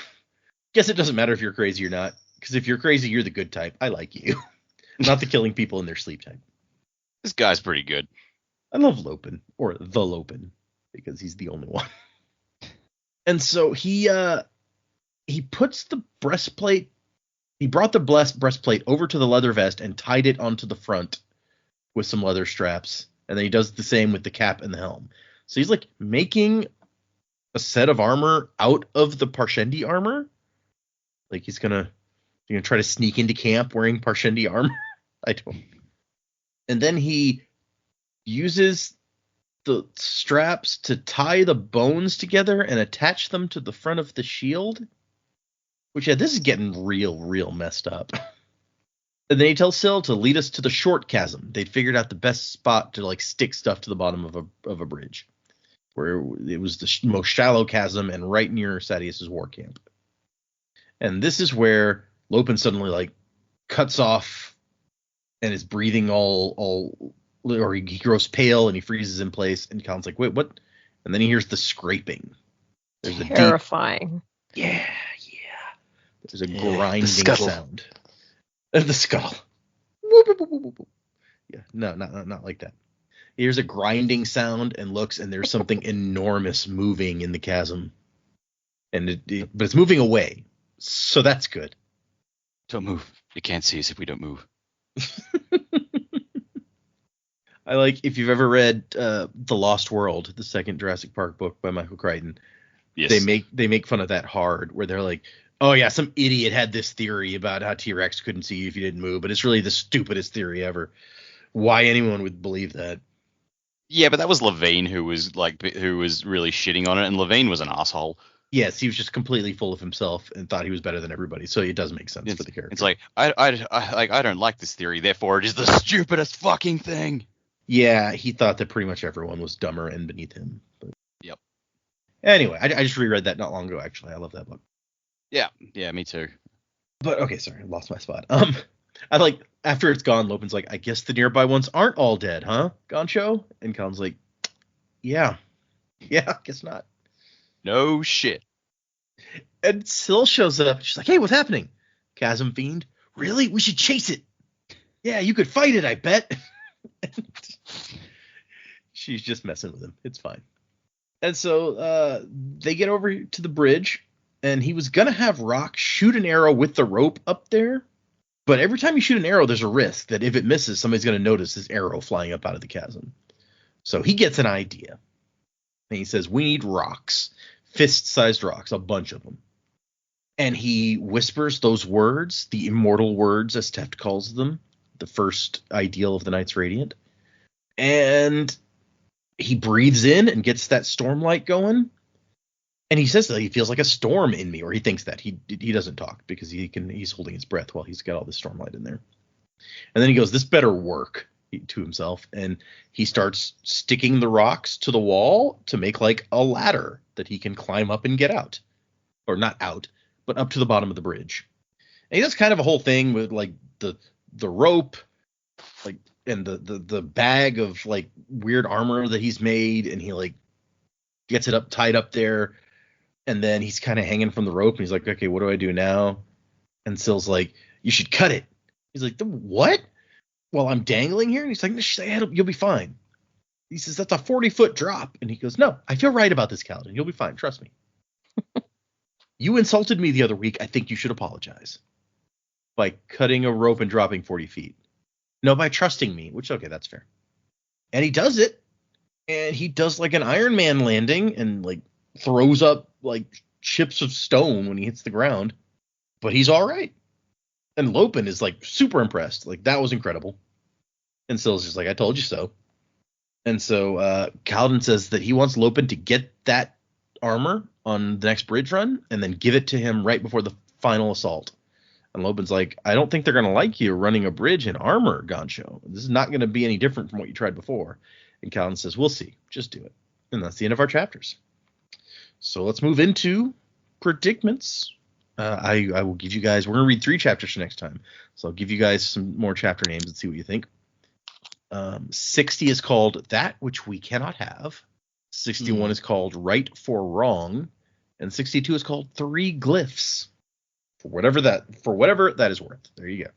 Guess it doesn't matter if you're crazy or not, because if you're crazy, you're the good type. I like you. Not the killing people in their sleep type. This guy's pretty good. I love Lopin, or the Lopin, because he's the only one. And so he puts the breastplate, he brought the breastplate over to the leather vest and tied it onto the front with some leather straps. And then he does the same with the cap and the helm. So he's like making a set of armor out of the Parshendi armor. Like he's gonna try to sneak into camp wearing Parshendi armor. I don't. And then he uses the straps to tie the bones together and attach them to the front of the shield. Which, yeah, this is getting real messed up. And then he tells Syl to lead us to the short chasm. They'd figured out the best spot to like stick stuff to the bottom of a bridge, where it was the most shallow chasm and right near Sadius's war camp. And this is where Lopin suddenly like cuts off and is breathing all or he grows pale and he freezes in place. And Colin's like, wait, what? And then he hears the scraping. There's terrifying. Yeah. There's a grinding sound. The scuttle. Yeah, no, not like that. He hears a grinding sound and looks, and there's something enormous moving in the chasm. And but it's moving away. So that's good. Don't move. You can't see us if we don't move. I like, if you've ever read The Lost World, the second Jurassic Park book by Michael Crichton. Yes. They make fun of that hard, where they're like, oh yeah, some idiot had this theory about how T-Rex couldn't see you if you didn't move, but it's really the stupidest theory ever. Why anyone would believe that? Yeah, but that was Levine who was really shitting on it, and Levine was an asshole. Yes, he was just completely full of himself and thought he was better than everybody. So it does make sense for the character. It's like I don't like this theory, therefore it is the stupidest fucking thing. Yeah, he thought that pretty much everyone was dumber and beneath him. But... Yep. Anyway, I just reread that not long ago. Actually, I love that book. Yeah, me too. But okay, sorry, I lost my spot. I like, after it's gone, Lopin's like, I guess the nearby ones aren't all dead, huh, Goncho? And Colin's like, yeah, I guess not. No shit. And Syl shows up. She's like, hey, what's happening? Chasm Fiend. Really? We should chase it. Yeah, you could fight it, I bet. She's just messing with him. It's fine. And so they get over to the bridge, and he was going to have Rock shoot an arrow with the rope up there. But every time you shoot an arrow, there's a risk that if it misses, somebody's going to notice this arrow flying up out of the chasm. So he gets an idea. And he says, we need rocks, fist-sized rocks, a bunch of them. And he whispers those words, the immortal words, as Teft calls them, the first ideal of the Knights Radiant. And he breathes in and gets that stormlight going. And he says that he feels like a storm in me, or he thinks that. He doesn't talk because he's holding his breath while he's got all this stormlight in there. And then he goes, this better work, to himself. And he starts sticking the rocks to the wall to make like a ladder that he can climb up and get out. Or not out, but up to the bottom of the bridge. And he does kind of a whole thing with like the rope, like, and the bag of like weird armor that he's made, and he like gets it up tied up there. And then he's kind of hanging from the rope, and he's like, okay, what do I do now? And Syl's like, you should cut it. He's like, what? While I'm dangling here? And he's like, you'll be fine. He says, that's a 40-foot drop. And he goes, no, I feel right about this, Kaladin. You'll be fine. Trust me. You insulted me the other week. I think you should apologize. By cutting a rope and dropping 40 feet. No, by trusting me, which, okay, that's fair. And he does it. And he does like an Iron Man landing and like throws up like chips of stone when he hits the ground. But he's all right. And Lopen is like super impressed. Like, that was incredible. And Syl's just like, I told you so. And so Kaladin says that he wants Lopen to get that armor on the next bridge run and then give it to him right before the final assault. And Lopen's like, I don't think they're going to like you running a bridge in armor, Goncho. This is not going to be any different from what you tried before. And Kaladin says, we'll see. Just do it. And that's the end of our chapters. So let's move into predicaments. I will give you guys, we're going to read 3 chapters for next time. So I'll give you guys some more chapter names and see what you think. 60 is called That Which We Cannot Have. 61 is called Right for Wrong. And 62 is called 3 Glyphs. For whatever that is worth. There you go.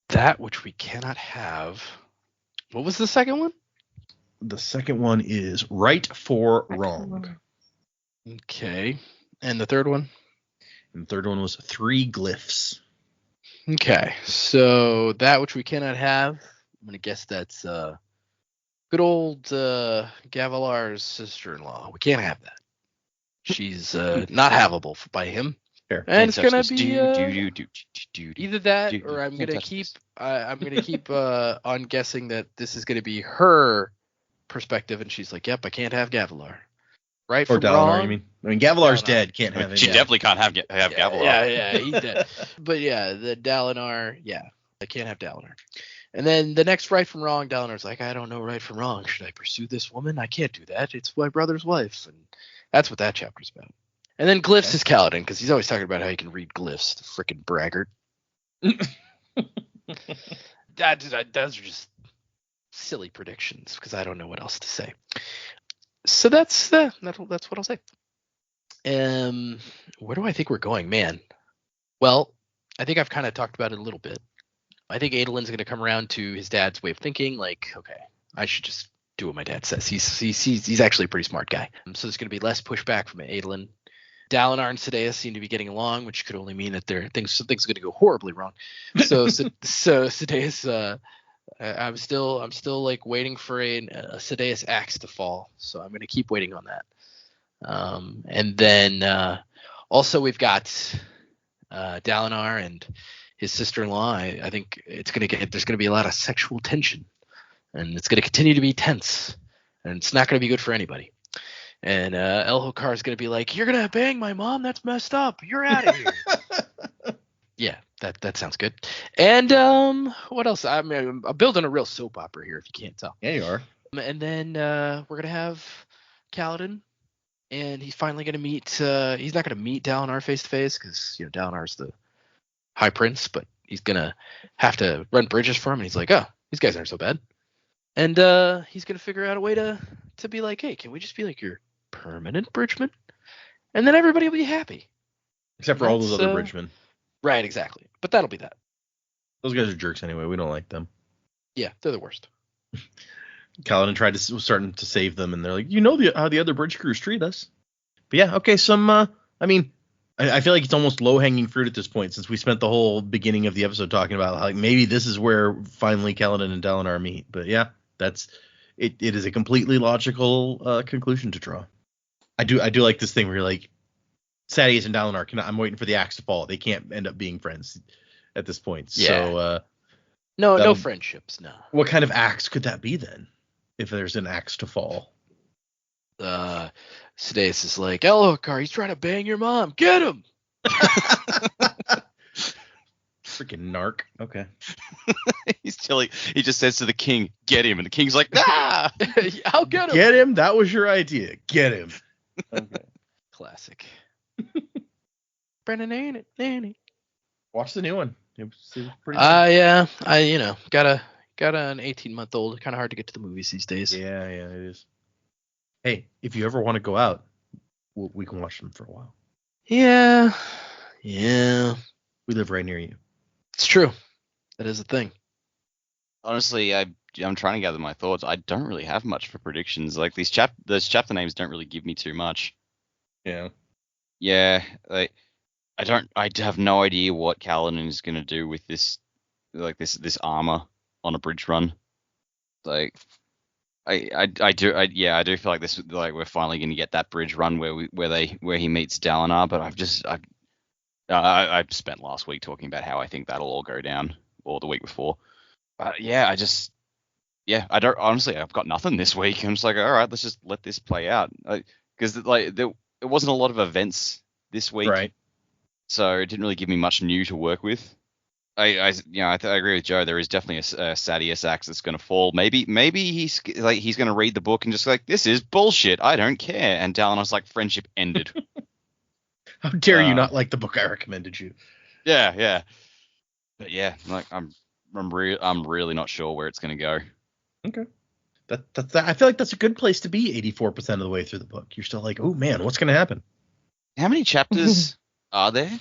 That Which We Cannot Have. What was the second one? The second one is Right for Wrong. Okay. And the third one? And the third one was 3 Glyphs. Okay. So That Which We Cannot Have. I'm going to guess that's good old Gavilar's sister-in-law. We can't have that. She's not havable by him. Fair. And it's going to be either that or I'm going to keep on guessing that this is going to be her perspective, and she's like, yep, I can't have Gavilar. Right or from Dalinar, wrong. you mean? I mean, Gavilar's dead. Can't have him. She definitely can't have Gavilar. Yeah, he's dead. But yeah, the Dalinar, I can't have Dalinar. And then the next right from wrong, Dalinar's like, I don't know right from wrong. Should I pursue this woman? I can't do that. It's my brother's wife. And that's what that chapter's about. And then Glyphs is Kaladin, because he's always talking about how he can read glyphs, the frickin' braggart. Those are just silly predictions, because I don't know what else to say. So that's what I'll say. Where do I think we're going, man? Well, I think I've kind of talked about it a little bit. I think Adolin's going to come around to his dad's way of thinking. Like, okay, I should just do what my dad says. He's actually a pretty smart guy. So there's going to be less pushback from Adolin. Dalinar and Sadeas seem to be getting along, which could only mean that things are going to go horribly wrong. So Sadeas, I'm still like waiting for a Sadeas axe to fall. So I'm going to keep waiting on that. And then also we've got Dalinar and his sister-in-law. I think there's going to be a lot of sexual tension, and it's going to continue to be tense, and it's not going to be good for anybody. And Elhokar is going to be like, you're going to bang my mom? That's messed up. You're out of here. Yeah, that sounds good. And what else? I'm building a real soap opera here, if you can't tell. Yeah, you are. And then we're going to have Kaladin, and he's finally going to meet he's not going to meet Dalinar face-to-face, because Dalinar's the High Prince, but he's going to have to run bridges for him, and he's like, oh, these guys aren't so bad. And he's going to figure out a way to be like, hey, can we just be like your permanent bridgeman? And then everybody will be happy. Except for all those other bridgemen. Right, exactly. But that'll be that. Those guys are jerks anyway. We don't like them. Yeah, they're the worst. Kaladin was starting to save them, and they're like, how the other bridge crews treat us. But yeah, okay, I feel like it's almost low-hanging fruit at this point, since we spent the whole beginning of the episode talking about how, like, maybe this is where finally Kaladin and Dalinar meet. But yeah, it is a completely logical conclusion to draw. I do like this thing where you're like, Sadeas and Dalinar, I'm waiting for the axe to fall. They can't end up being friends at this point. Yeah. So no friendships, no. what kind of axe could that be then? If there's an axe to fall. Sidaeus is like, Elhokar, he's trying to bang your mom. Get him! Freaking narc. Okay. He just says to the king, get him. And the king's like, ah! I'll get him. Get him? That was your idea. Get him. Okay. Classic. Brennan, Nanny. Watch the new one. It was pretty Yeah. I got an 18-month-old. Kind of hard to get to the movies these days. Yeah, it is. Hey, if you ever want to go out, we can watch them for a while. Yeah. We live right near you. It's true. That is a thing. Honestly, I'm trying to gather my thoughts. I don't really have much for predictions. Like those chapter names don't really give me too much. Yeah. Yeah, like I have no idea what Kaladin is gonna do with this armor on a bridge run. Like, I do feel like this, like, we're finally gonna get that bridge run where he meets Dalinar. But I've spent last week talking about how I think that'll all go down, or the week before. I don't, honestly, I've got nothing this week. I'm just like, all right, let's just let this play out, because there wasn't a lot of events this week, Right. So it didn't really give me much new to work with. I agree with Joe. There is definitely a Sadeas axe that's going to fall. Maybe he's going to read the book and just like, this is bullshit. I don't care. And Dalinar's like, friendship ended. How dare you not like the book I recommended you? Yeah. But yeah, like I'm really not sure where it's going to go. Okay. That's I feel like that's a good place to be 84% of the way through the book. You're still like, oh man, what's going to happen? How many chapters are there?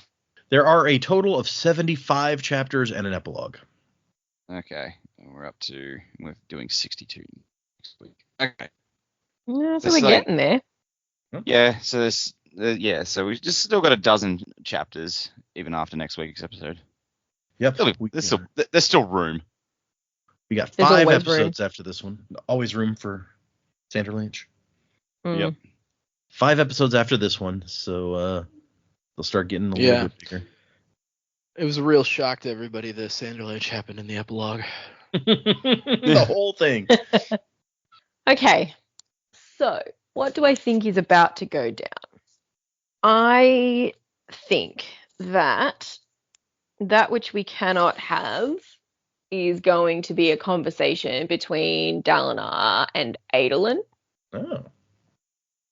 There are a total of 75 chapters and an epilogue. Okay. We're doing 62 next week. Okay. Yeah, so we're getting there. Yeah, so so we've just still got a dozen chapters even after next week's episode. Yep. There's still room. We got There's 5 always episodes after this one. Always room for Sanderlanche. Yep. 5 episodes after this one, so they'll start getting a little bit bigger. It was a real shock to everybody that Sanderlanche happened in the epilogue. The whole thing. Okay, so what do I think is about to go down? I think that which we cannot have is going to be a conversation between Dalinar and Adolin. Oh.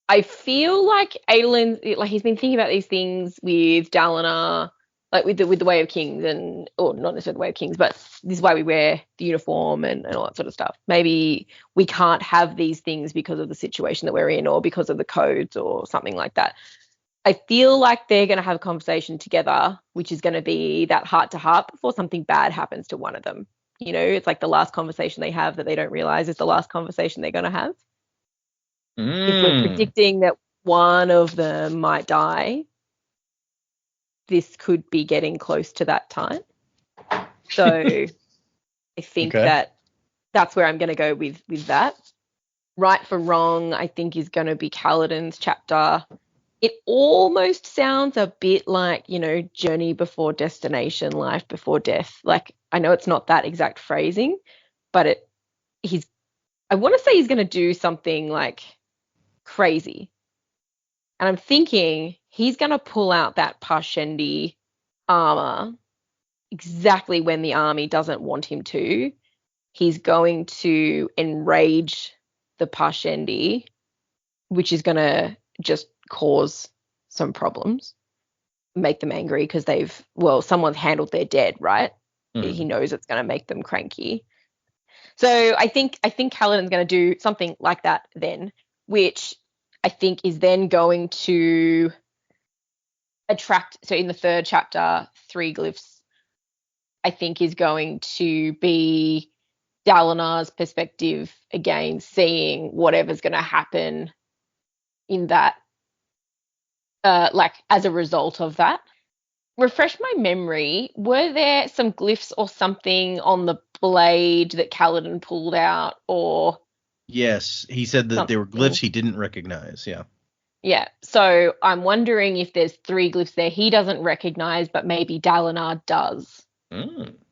I feel like Adolin, like, he's been thinking about these things with Dalinar, like with the Way of Kings, or not necessarily the Way of Kings, but this is why we wear the uniform and all that sort of stuff. Maybe we can't have these things because of the situation that we're in, or because of the codes, or something like that. I feel like they're going to have a conversation together, which is going to be that heart-to-heart before something bad happens to one of them. You know, it's like the last conversation they have that they don't realize is the last conversation they're going to have. If we're predicting that one of them might die, this could be getting close to that time. So I think that's where I'm going to go with that. Right for Wrong, I think, is going to be Kaladin's chapter. It almost sounds a bit like, journey before destination, life before death. Like, I know it's not that exact phrasing, but I want to say he's going to do something like crazy. And I'm thinking he's going to pull out that Parshendi armor exactly when the army doesn't want him to. He's going to enrage the Parshendi, which is going to just cause some problems, make them angry because someone's handled their dead, right? Mm-hmm. He knows it's going to make them cranky. So I think Kaladin's going to do something like that then, which I think is then going to attract. So in the 3rd chapter, 3 glyphs, I think, is going to be Dalinar's perspective again, seeing whatever's going to happen in that, as a result of that. Refresh my memory. Were there some glyphs or something on the blade that Kaladin pulled out, or Yes, he said that they were Something. glyphs he didn't recognize. Yeah. Yeah, so I'm wondering if there's 3 glyphs there he doesn't recognize, but maybe Dalinar does,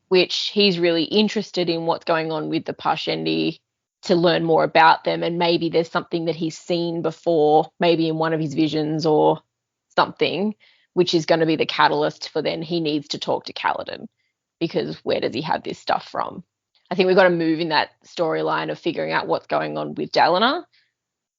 which he's really interested in what's going on with the Parshendi to learn more about them, and maybe there's something that he's seen before, maybe in one of his visions or something, which is going to be the catalyst for then he needs to talk to Kaladin, because where does he have this stuff from? I think we've got to move in that storyline of figuring out what's going on with Dalinar.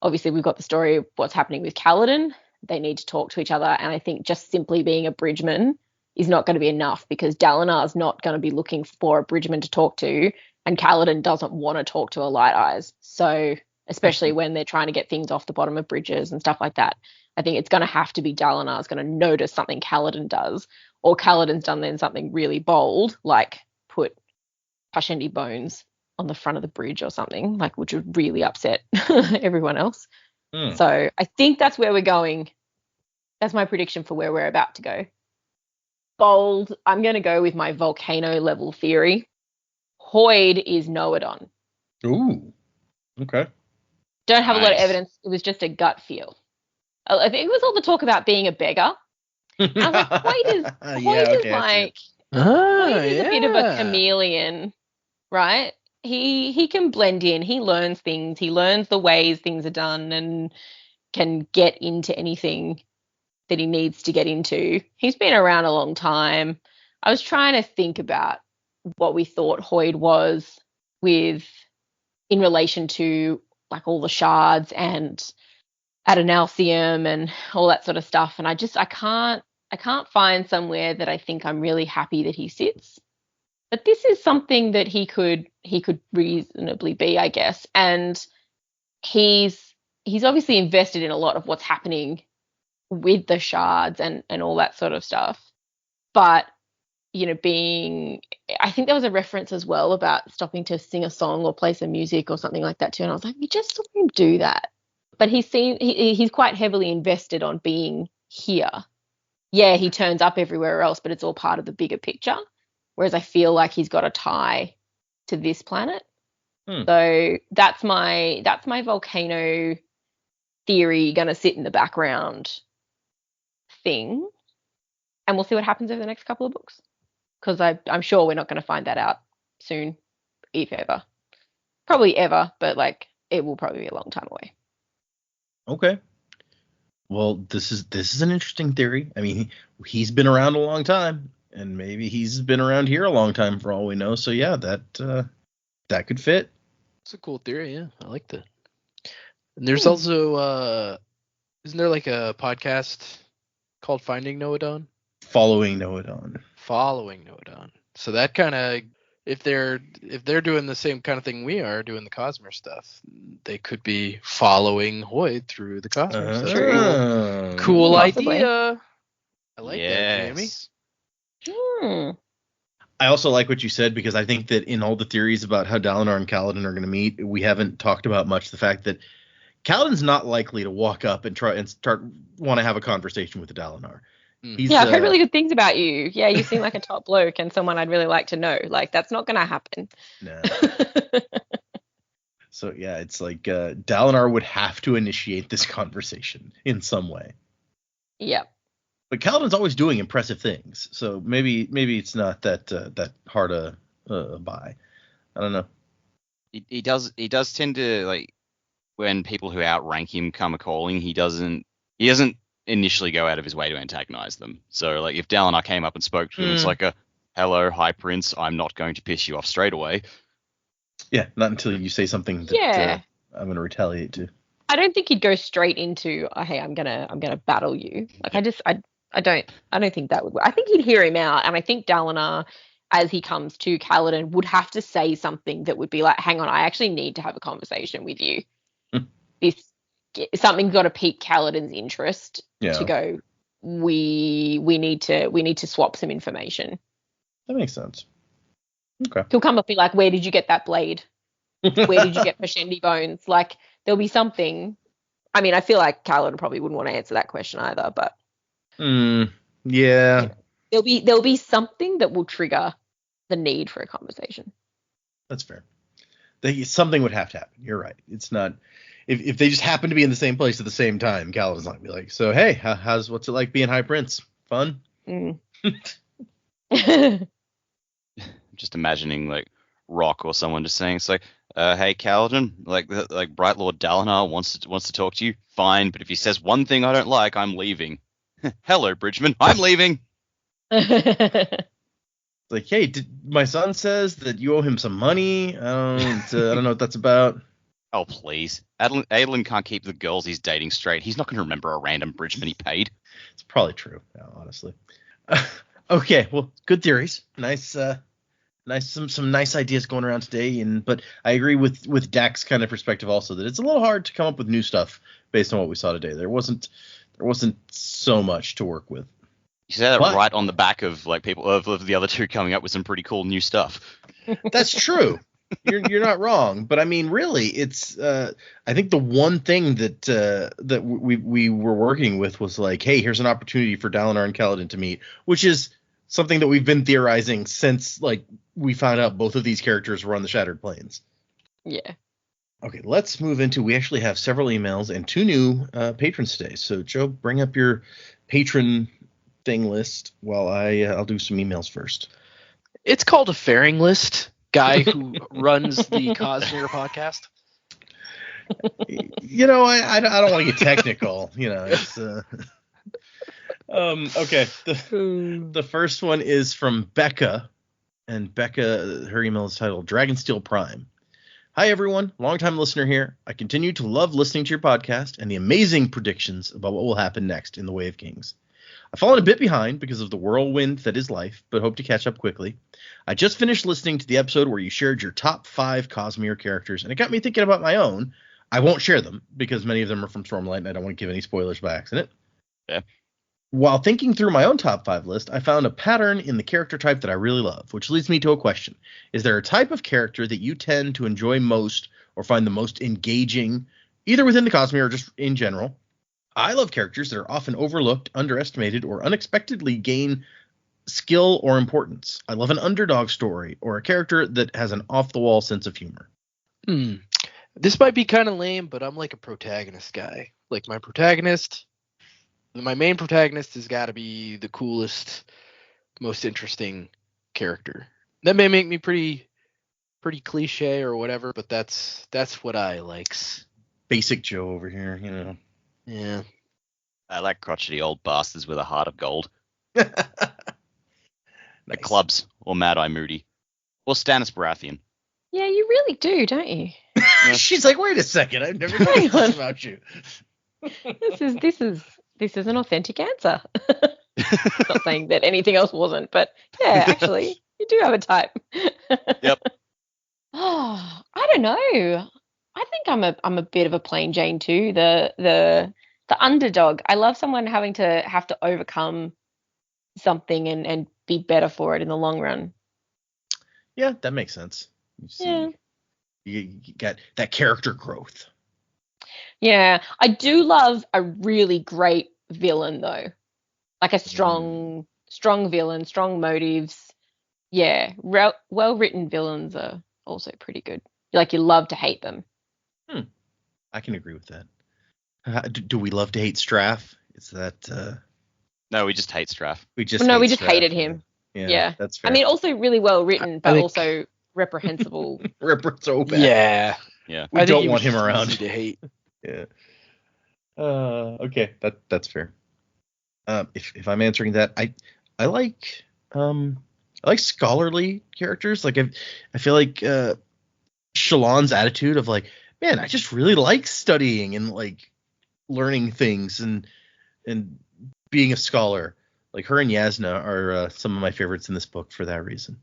Obviously, we've got the story of what's happening with Kaladin. They need to talk to each other. And I think just simply being a bridgeman is not going to be enough, because Dalinar is not going to be looking for a bridgeman to talk to. And Kaladin doesn't want to talk to a Light Eyes. So, especially when they're trying to get things off the bottom of bridges and stuff like that, I think it's going to have to be Dalinar is going to notice something Kaladin does, or Kaladin's done then something really bold, like put Parshendi bones on the front of the bridge or something, like, which would really upset everyone else. So I think that's where we're going. That's my prediction for where we're about to go. Bold, I'm going to go with my volcano level theory. Hoid is Noadon. Ooh. Okay. Don't have a lot of Nice. evidence. It was just a gut feel. I think it was all the talk about being a beggar. I was like, Hoid is I see it. like, Ah, Hoid is a bit of a chameleon, right? He can blend in. He learns things. He learns the ways things are done and can get into anything that he needs to get into. He's been around a long time. I was trying to think about what we thought Hoid was in relation to like all the shards and Adonalcium and all that sort of stuff. And I can't find somewhere that I think I'm really happy that he sits. But this is something that he could reasonably be, I guess. And he's obviously invested in a lot of what's happening with the shards and all that sort of stuff. But, you know, I think there was a reference as well about stopping to sing a song or play some music or something like that too. And I was like, we just saw him do that. But he's quite heavily invested on being here. Yeah, he turns up everywhere else, but it's all part of the bigger picture. Whereas I feel like he's got a tie to this planet. So that's my volcano theory going to sit in the background thing. And we'll see what happens over the next couple of books. Because I'm sure we're not going to find that out soon, if ever. Probably ever, but like it will probably be a long time away. Okay. Well, this is an interesting theory. I mean, he's been around a long time, and maybe he's been around here a long time for all we know. So yeah, that could fit. It's a cool theory, yeah. I like that. And there's also isn't there like a podcast called Finding Noadon? Following Noadon. Following Noadon. So that kind of, if they're doing the same kind of thing we are doing the Cosmere stuff, they could be following Hoid through the Cosmere. So that's a cool Possibly. idea. I like that, Jamie. I also like what you said, because I think that in all the theories about how Dalinar and Kaladin are going to meet, we haven't talked about much the fact that Kaladin's not likely to walk up and try and want to have a conversation with Dalinar. I've heard really good things about you. Yeah, you seem like a top bloke and someone I'd really like to know. Like, that's not going to happen. No. So yeah, it's like Dalinar would have to initiate this conversation in some way. Yeah. But Kaladin's always doing impressive things, so maybe it's not that hard a buy. I don't know. He does tend to, like, when people who outrank him come a calling, he doesn't initially go out of his way to antagonize them. So like if Dalinar came up and spoke to him, it's like a hello, High Prince, I'm not going to piss you off straight away. Yeah, not until you say something that I'm going to retaliate to. I don't think he'd go straight into, oh, hey, I'm gonna battle you. Like I don't think that would work. I think he'd hear him out, and I think Dalinar, as he comes to Kaladin, would have to say something that would be like, hang on, I actually need to have a conversation with you. Something's got to pique Kaladin's interest to go, we need to swap some information. That makes sense. Okay. He'll come up and be like, where did you get that blade? Where did you get Parshendi bones? Like, there'll be something. I mean, I feel like Kaladin probably wouldn't want to answer that question either, but yeah. You know, there'll be something that will trigger the need for a conversation. That's fair. something would have to happen. You're right. It's not if they just happen to be in the same place at the same time. Kaladin's not gonna be like, so hey, what's it like being High Prince? Fun. Mm. Just imagining like Rock or someone just saying, it's like, hey Kaladin, like Bright Lord Dalinar wants to talk to you. Fine, but if he says one thing I don't like, I'm leaving. Hello, Bridgman, I'm leaving. Like, hey, my son says that you owe him some money. I don't know what that's about. Oh, please. Adlin can't keep the girls he's dating straight. He's not going to remember a random Bridgman he paid. It's probably true, honestly. Okay, well, good theories. Nice, some nice ideas going around today. But I agree with Dak's kind of perspective also that it's a little hard to come up with new stuff based on what we saw today. There wasn't so much to work with. You say that right on the back of like people of the other two coming up with some pretty cool new stuff. That's true. You're not wrong, but I mean, really, it's I think the one thing that we were working with was like, hey, here's an opportunity for Dalinar and Kaladin to meet, which is something that we've been theorizing since like we found out both of these characters were on the Shattered Plains. Yeah. Okay, let's move into. We actually have several emails and 2 new patrons today. So Joe, bring up your patron thing list while I'll do some emails first. It's called a fairing list. Guy who runs the Cosmere podcast. You know, I don't want to get technical. You know, it's okay. The first one is from Becca, and Becca, her email is titled Dragonsteel Prime. Hi everyone, longtime listener here. I continue to love listening to your podcast and the amazing predictions about what will happen next in the Way of Kings. I've fallen a bit behind because of the whirlwind that is life, but hope to catch up quickly. I just finished listening to the episode where you shared your top 5 Cosmere characters, and it got me thinking about my own. I won't share them because many of them are from Stormlight, and I don't want to give any spoilers by accident. Yeah. While thinking through my own top 5 list, I found a pattern in the character type that I really love, which leads me to a question. Is there a type of character that you tend to enjoy most or find the most engaging, either within the Cosmere or just in general? I love characters that are often overlooked, underestimated, or unexpectedly gain skill or importance. I love an underdog story or a character that has an off-the-wall sense of humor. This might be kind of lame, but I'm like a protagonist guy. Like my main protagonist has got to be the coolest, most interesting character. That may make me pretty cliche or whatever, but that's what I likes. Basic Joe over here, you know. Yeah. I like crotchety old bastards with a heart of gold. Nice. The clubs, or Mad Eye Moody, or Stannis Baratheon. Yeah, you really do, don't you? She's like, wait a second, I've never thought this about you. This is an authentic answer. Not saying that anything else wasn't, but yeah, actually, you do have a type. Yep. Oh, I don't know. I think I'm a bit of a plain Jane too. The underdog. I love someone having to overcome something and be better for it in the long run. Yeah, that makes sense. You got that character growth. Yeah, I do love a really great villain though, like a strong villain, strong motives. Yeah, well written villains are also pretty good. Like you love to hate them. I can agree with that. Do we love to hate Straff? Is that? No, we just hate Straff. We just hated him. Yeah, that's fair. I mean, also really well written, but also reprehensible. So bad. Yeah. We don't want him around. Easy to hate. Yeah. Okay, that's fair. If I'm answering that, I like scholarly characters. Like I feel like Shallan's attitude of like, man, I just really like studying and like learning things and being a scholar. Like her and Yasna are some of my favorites in this book for that reason.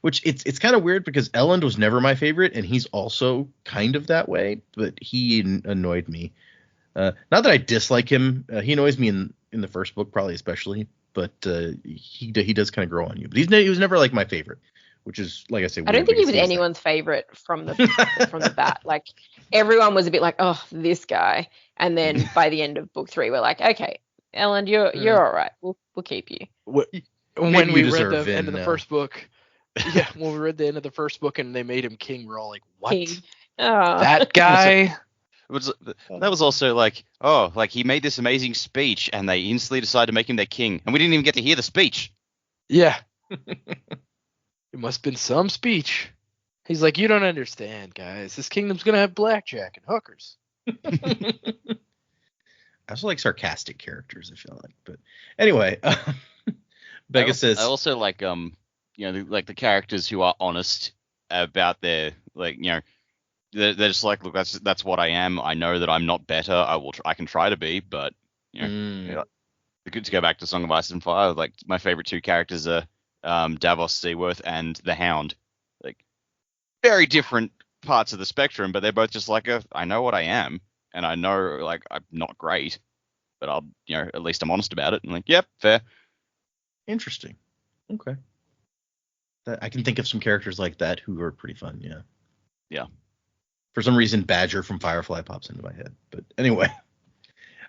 Which it's kind of weird because Elend was never my favorite, and he's also kind of that way, but he annoyed me. Not that I dislike him. He annoys me in the first book, probably especially, but he does kind of grow on you. But he was never like my favorite, which is, like I said, I don't think he was anyone's favorite from the bat. Like everyone was a bit like, oh, this guy, and then by the end of book 3, we're like, okay, Elend, you're all right. We'll keep you. When we read the end of the first book, Yeah, when we read the end of the first book and they made him king, we're all like, what? King. Oh. That guy? That was also like, oh, like he made this amazing speech and they instantly decided to make him their king. And we didn't even get to hear the speech. Yeah. It must have been some speech. He's like, you don't understand, guys. This kingdom's going to have blackjack and hookers. I also like sarcastic characters, I feel like. But anyway, Becca says, I also like, like the characters who are honest about their, like, they're just like, look, that's what I am. I know that I'm not better. I can try to be, but good to go back to Song of Ice and Fire. Like my favorite two characters are Davos Seaworth and the Hound. Like very different parts of the spectrum, but they're both just like I know what I am, and I know like I'm not great, but I'll at least I'm honest about it. And like, yep, fair. Interesting. Okay. I can think of some characters like that who are pretty fun. Yeah. Yeah. For some reason, Badger from Firefly pops into my head. But anyway,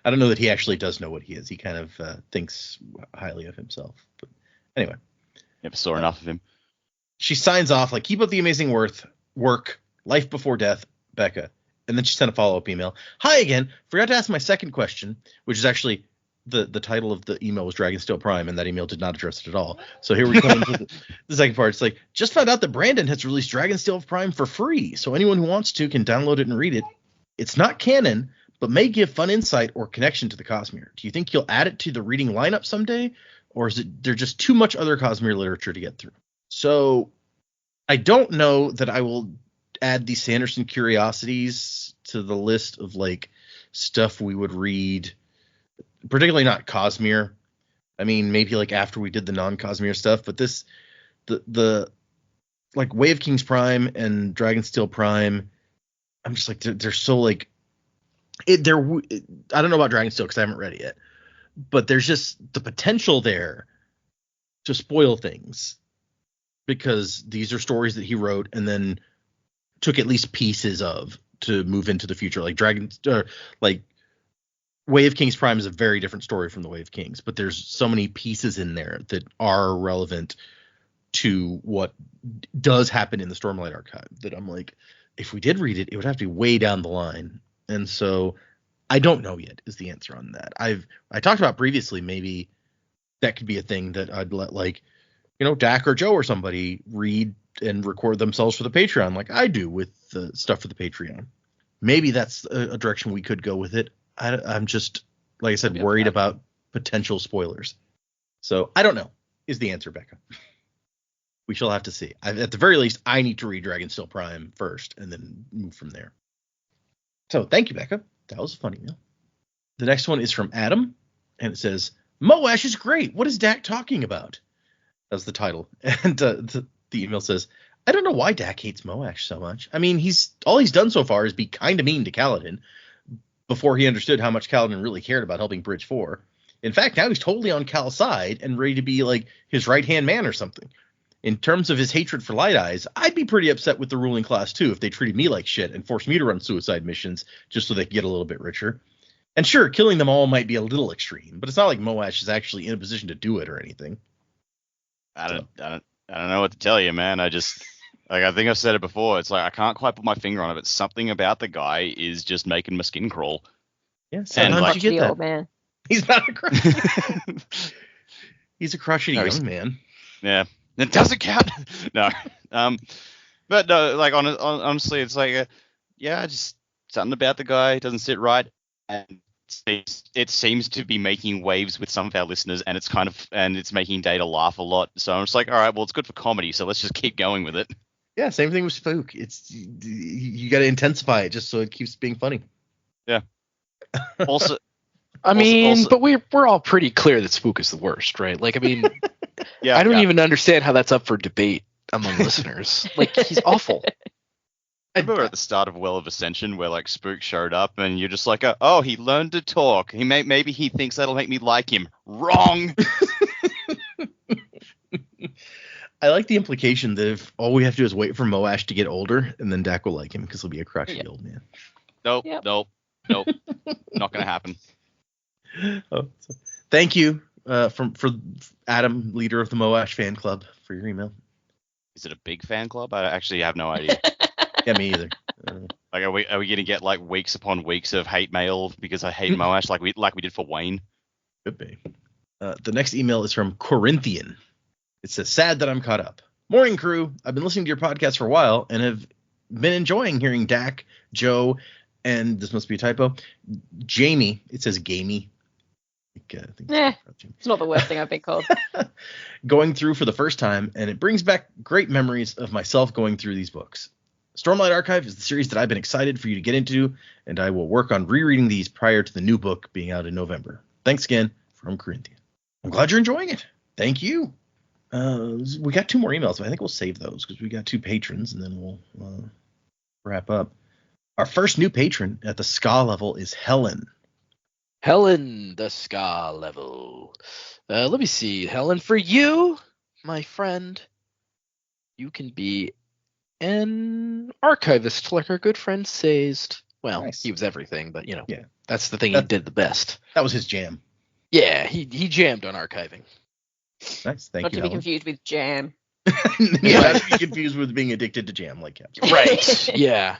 I don't know that he actually does know what he is. He kind of thinks highly of himself. But anyway. Never saw enough of him. She signs off like, keep up the amazing work, life before death, Becca. And then she sent a follow-up email. Hi again. Forgot to ask my second question, which is actually the title of the email was Dragonsteel Prime, and that email did not address it at all. So here we come to the second part. It's like, just found out that Brandon has released Dragonsteel Prime for free, so anyone who wants to can download it and read it. It's not canon, but may give fun insight or connection to the Cosmere. Do you think you'll add it to the reading lineup someday, or is it there just too much other Cosmere literature to get through? So I don't know that I will add the Sanderson Curiosities to the list of like stuff we would read, particularly not Cosmere. I mean, maybe like after we did the non-Cosmere stuff, but the like Way of Kings Prime and Dragonsteel Prime, I'm just like they're so like I don't know about Dragonsteel because I haven't read it yet, but there's just the potential there to spoil things because these are stories that he wrote and then took at least pieces of to move into the future. Like like Way of Kings Prime is a very different story from the Way of Kings, but there's so many pieces in there that are relevant to what does happen in the Stormlight Archive that I'm like, if we did read it, it would have to be way down the line. And so I don't know yet is the answer on that. I talked about previously, maybe that could be a thing that I'd let like, Dak or Joe or somebody read and record themselves for the Patreon like I do with the stuff for the Patreon. Maybe that's a direction we could go with it. I'm just, like I said, worried about potential spoilers. So I don't know is the answer, Becca. We shall have to see. At the very least, I need to read Dragonsteel Prime first and then move from there. So thank you, Becca. That was a fun email. The next one is from Adam, and it says, Moash is great. What is Dak talking about? That's the title. And the email says, I don't know why Dak hates Moash so much. I mean, all he's done so far is be kind of mean to Kaladin before he understood how much Kaladin really cared about helping Bridge 4. In fact, now he's totally on Cal's side and ready to be like his right-hand man or something. In terms of his hatred for Light Eyes, I'd be pretty upset with the ruling class too if they treated me like shit and forced me to run suicide missions just so they could get a little bit richer. And sure, killing them all might be a little extreme, but it's not like Moash is actually in a position to do it or anything. I don't know what to tell you, man. I just like I think I've said it before. It's like I can't quite put my finger on it, but something about the guy is just making my skin crawl. Yeah, sometimes you get that. Old man. He's not a crotchety. He's a crotchety young man. Yeah, it doesn't count. No, but no, like honestly, it's like just something about the guy doesn't sit right, and it seems to be making waves with some of our listeners, and it's making Data laugh a lot. So I'm just like, all right, well, it's good for comedy, so let's just keep going with it. Yeah, same thing with Spook. It's you got to intensify it just so it keeps being funny. Yeah. Also, I mean, but we're all pretty clear that Spook is the worst, right? Like, I mean, yeah, I don't even understand how that's up for debate among listeners. Like, he's awful. I remember at the start of Well of Ascension where like Spook showed up and you're just like, oh, he learned to talk. Maybe he thinks that'll make me like him. Wrong. I like the implication that if all we have to do is wait for Moash to get older and then Dak will like him because he'll be a crotchety old man. Nope. Not gonna happen. Oh, thank you for Adam, leader of the Moash fan club, for your email. Is it a big fan club? I actually have no idea. Yeah, me either. Like, are we gonna get like weeks upon weeks of hate mail because I hate Moash like we did for Wayne? Could be. The next email is from Corinthian. It says, sad that I'm caught up. Morning, crew. I've been listening to your podcast for a while and have been enjoying hearing Dak, Joe, and this must be a typo, Jamie. It says Gamey. I think it's not the worst thing I've been called. Going through for the first time, and it brings back great memories of myself going through these books. Stormlight Archive is the series that I've been excited for you to get into, and I will work on rereading these prior to the new book being out in November. Thanks again, from Corinthian. I'm glad you're enjoying it. Thank you. We got 2 more emails, but I think we'll save those because we got 2 patrons, and then we'll wrap up. Our first new patron at the ska level is Helen. Helen, the ska level. Let me see. Helen, for you, my friend, you can be an archivist like our good friend Sazed. Well, Nice. He was everything, but yeah, that's the thing That- he did the best. That was his jam. Yeah, he jammed on archiving. Nice. Thank Not you, to be Helen. confused with jam. Not to be confused with being addicted to jam like Captain. Right. Yeah.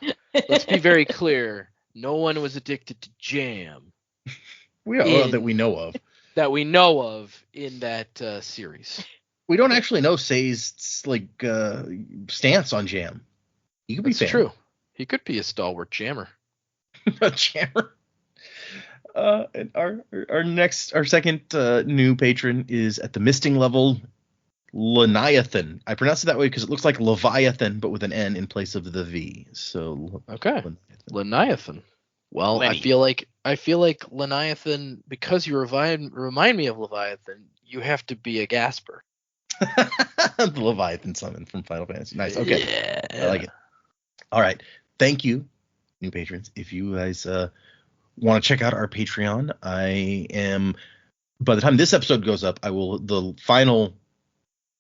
Let's be very clear. No one was addicted to jam That we know of. that we know of in that series. We don't actually know Say's stance on jam. He could be That's fan. true. He could be a stalwart jammer. A jammer. And our second new patron is at the misting level, Leviathan. I pronounce it that way because it looks like Leviathan, but with an N in place of the V. So Okay. Leviathan. Well, Lenny. I feel like Leviathan, because you remind me of Leviathan, you have to be a Gasper. The Leviathan summon from Final Fantasy. Nice. Okay. Yeah. I like it. All right. Thank you, new patrons. If you guys want to check out our Patreon, by the time this episode goes up, the final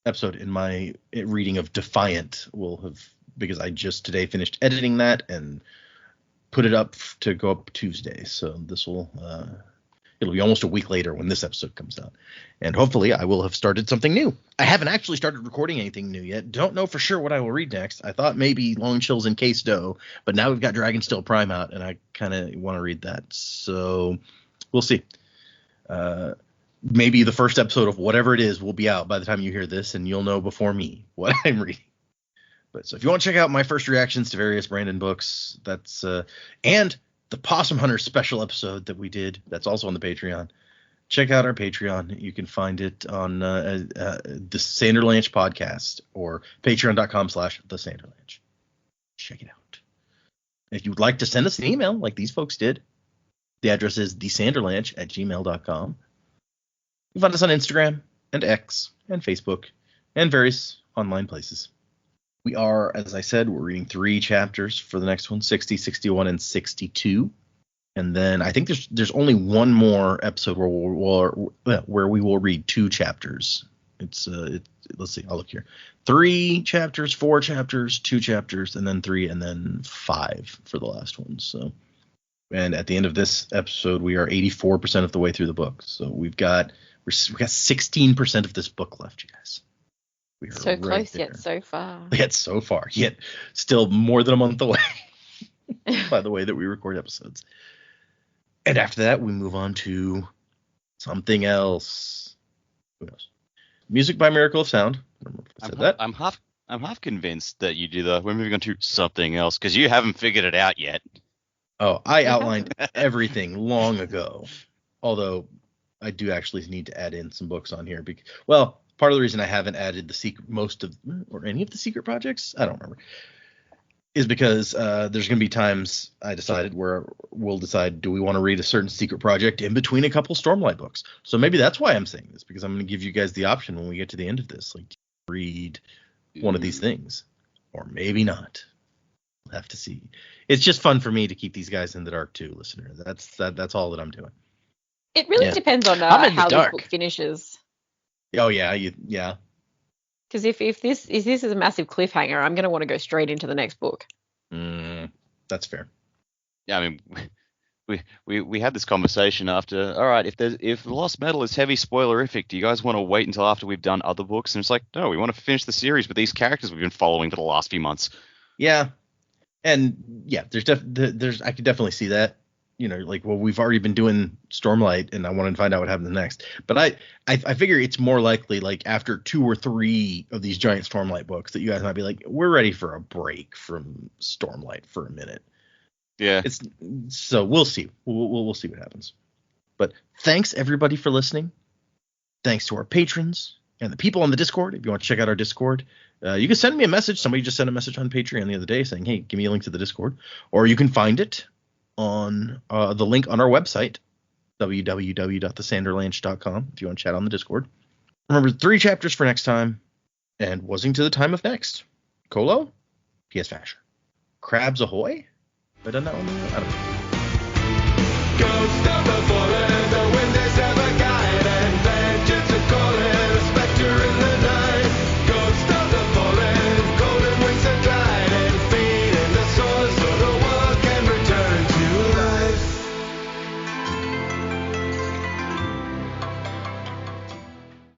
episode in my reading of Defiant will have, because I just today finished editing that and put it up to go up Tuesday. So this will it'll be almost a week later when this episode comes out. And hopefully I will have started something new. I haven't actually started recording anything new yet. Don't know for sure what I will read next. I thought maybe Long Chills and Case Dough, but now we've got Dragonsteel Prime out, and I kind of want to read that. So we'll see. Maybe the first episode of whatever it is will be out by the time you hear this, and you'll know before me what I'm reading. But so if you want to check out my first reactions to various Brandon books, that's and the Possum Hunter special episode that we did, that's also on the Patreon. Check out our Patreon. You can find it on the Sanderlanche podcast or patreon.com/the Sanderlanche. Check it out. If you would like to send us an email like these folks did, the address is thesanderlanche@gmail.com. You can find us on Instagram and X and Facebook and various online places. We are, as I said, we're reading 3 chapters for the next one, 60, 61, and 62. And then I think there's only one more episode where we will read 2 chapters. Let's see, I'll look here. 3 chapters, 4 chapters, 2 chapters, and then 3, and then 5 for the last one. So, and at the end of this episode, we are 84% of the way through the book. So we've got 16% of this book left, you guys. We are So close there. yet so far. Yet so far, yet still more than a month away by the way that we record episodes. And after that, we move on to something else. Who knows? Music by Miracle of Sound. I don't remember if I said that. I'm half convinced that you do we're moving on to something else because you haven't figured it out yet. Oh, I outlined everything long ago. Although I do actually need to add in some books on here. Part of the reason I haven't added any of the secret projects, I don't remember, is because there's going to be times I decided where we'll decide, do we want to read a certain secret project in between a couple Stormlight books? So maybe that's why I'm saying this, because I'm going to give you guys the option when we get to the end of this, like, read one of these things, or maybe not. We'll have to see. It's just fun for me to keep these guys in the dark too, listener. That's all that I'm doing. It really depends on I'm in the how this dark. book finishes. Oh yeah, yeah. Because if this is a massive cliffhanger, I'm going to want to go straight into the next book. That's fair. Yeah, I mean, we had this conversation after. All right, if the Lost Metal is heavy spoilerific, do you guys want to wait until after we've done other books? And it's like, no, we want to finish the series with these characters we've been following for the last few months. Yeah, and yeah, there's I could definitely see that. Like, well, we've already been doing Stormlight, and I want to find out what happens next. But I figure it's more likely, like, after 2 or 3 of these giant Stormlight books, that you guys might be like, we're ready for a break from Stormlight for a minute. Yeah. So we'll see. We'll see what happens. But thanks everybody for listening. Thanks to our patrons and the people on the Discord. If you want to check out our Discord, you can send me a message. Somebody just sent a message on Patreon the other day saying, hey, give me a link to the Discord. Or you can find it on the link on our website, www.thesanderlanche.com, if you want to chat on the Discord. Remember, 3 chapters for next time, and Wasing to the Time of Next. Colo? P.S. Fasher. Crabs ahoy? Have I done that one? I don't know. Ghost of the forest.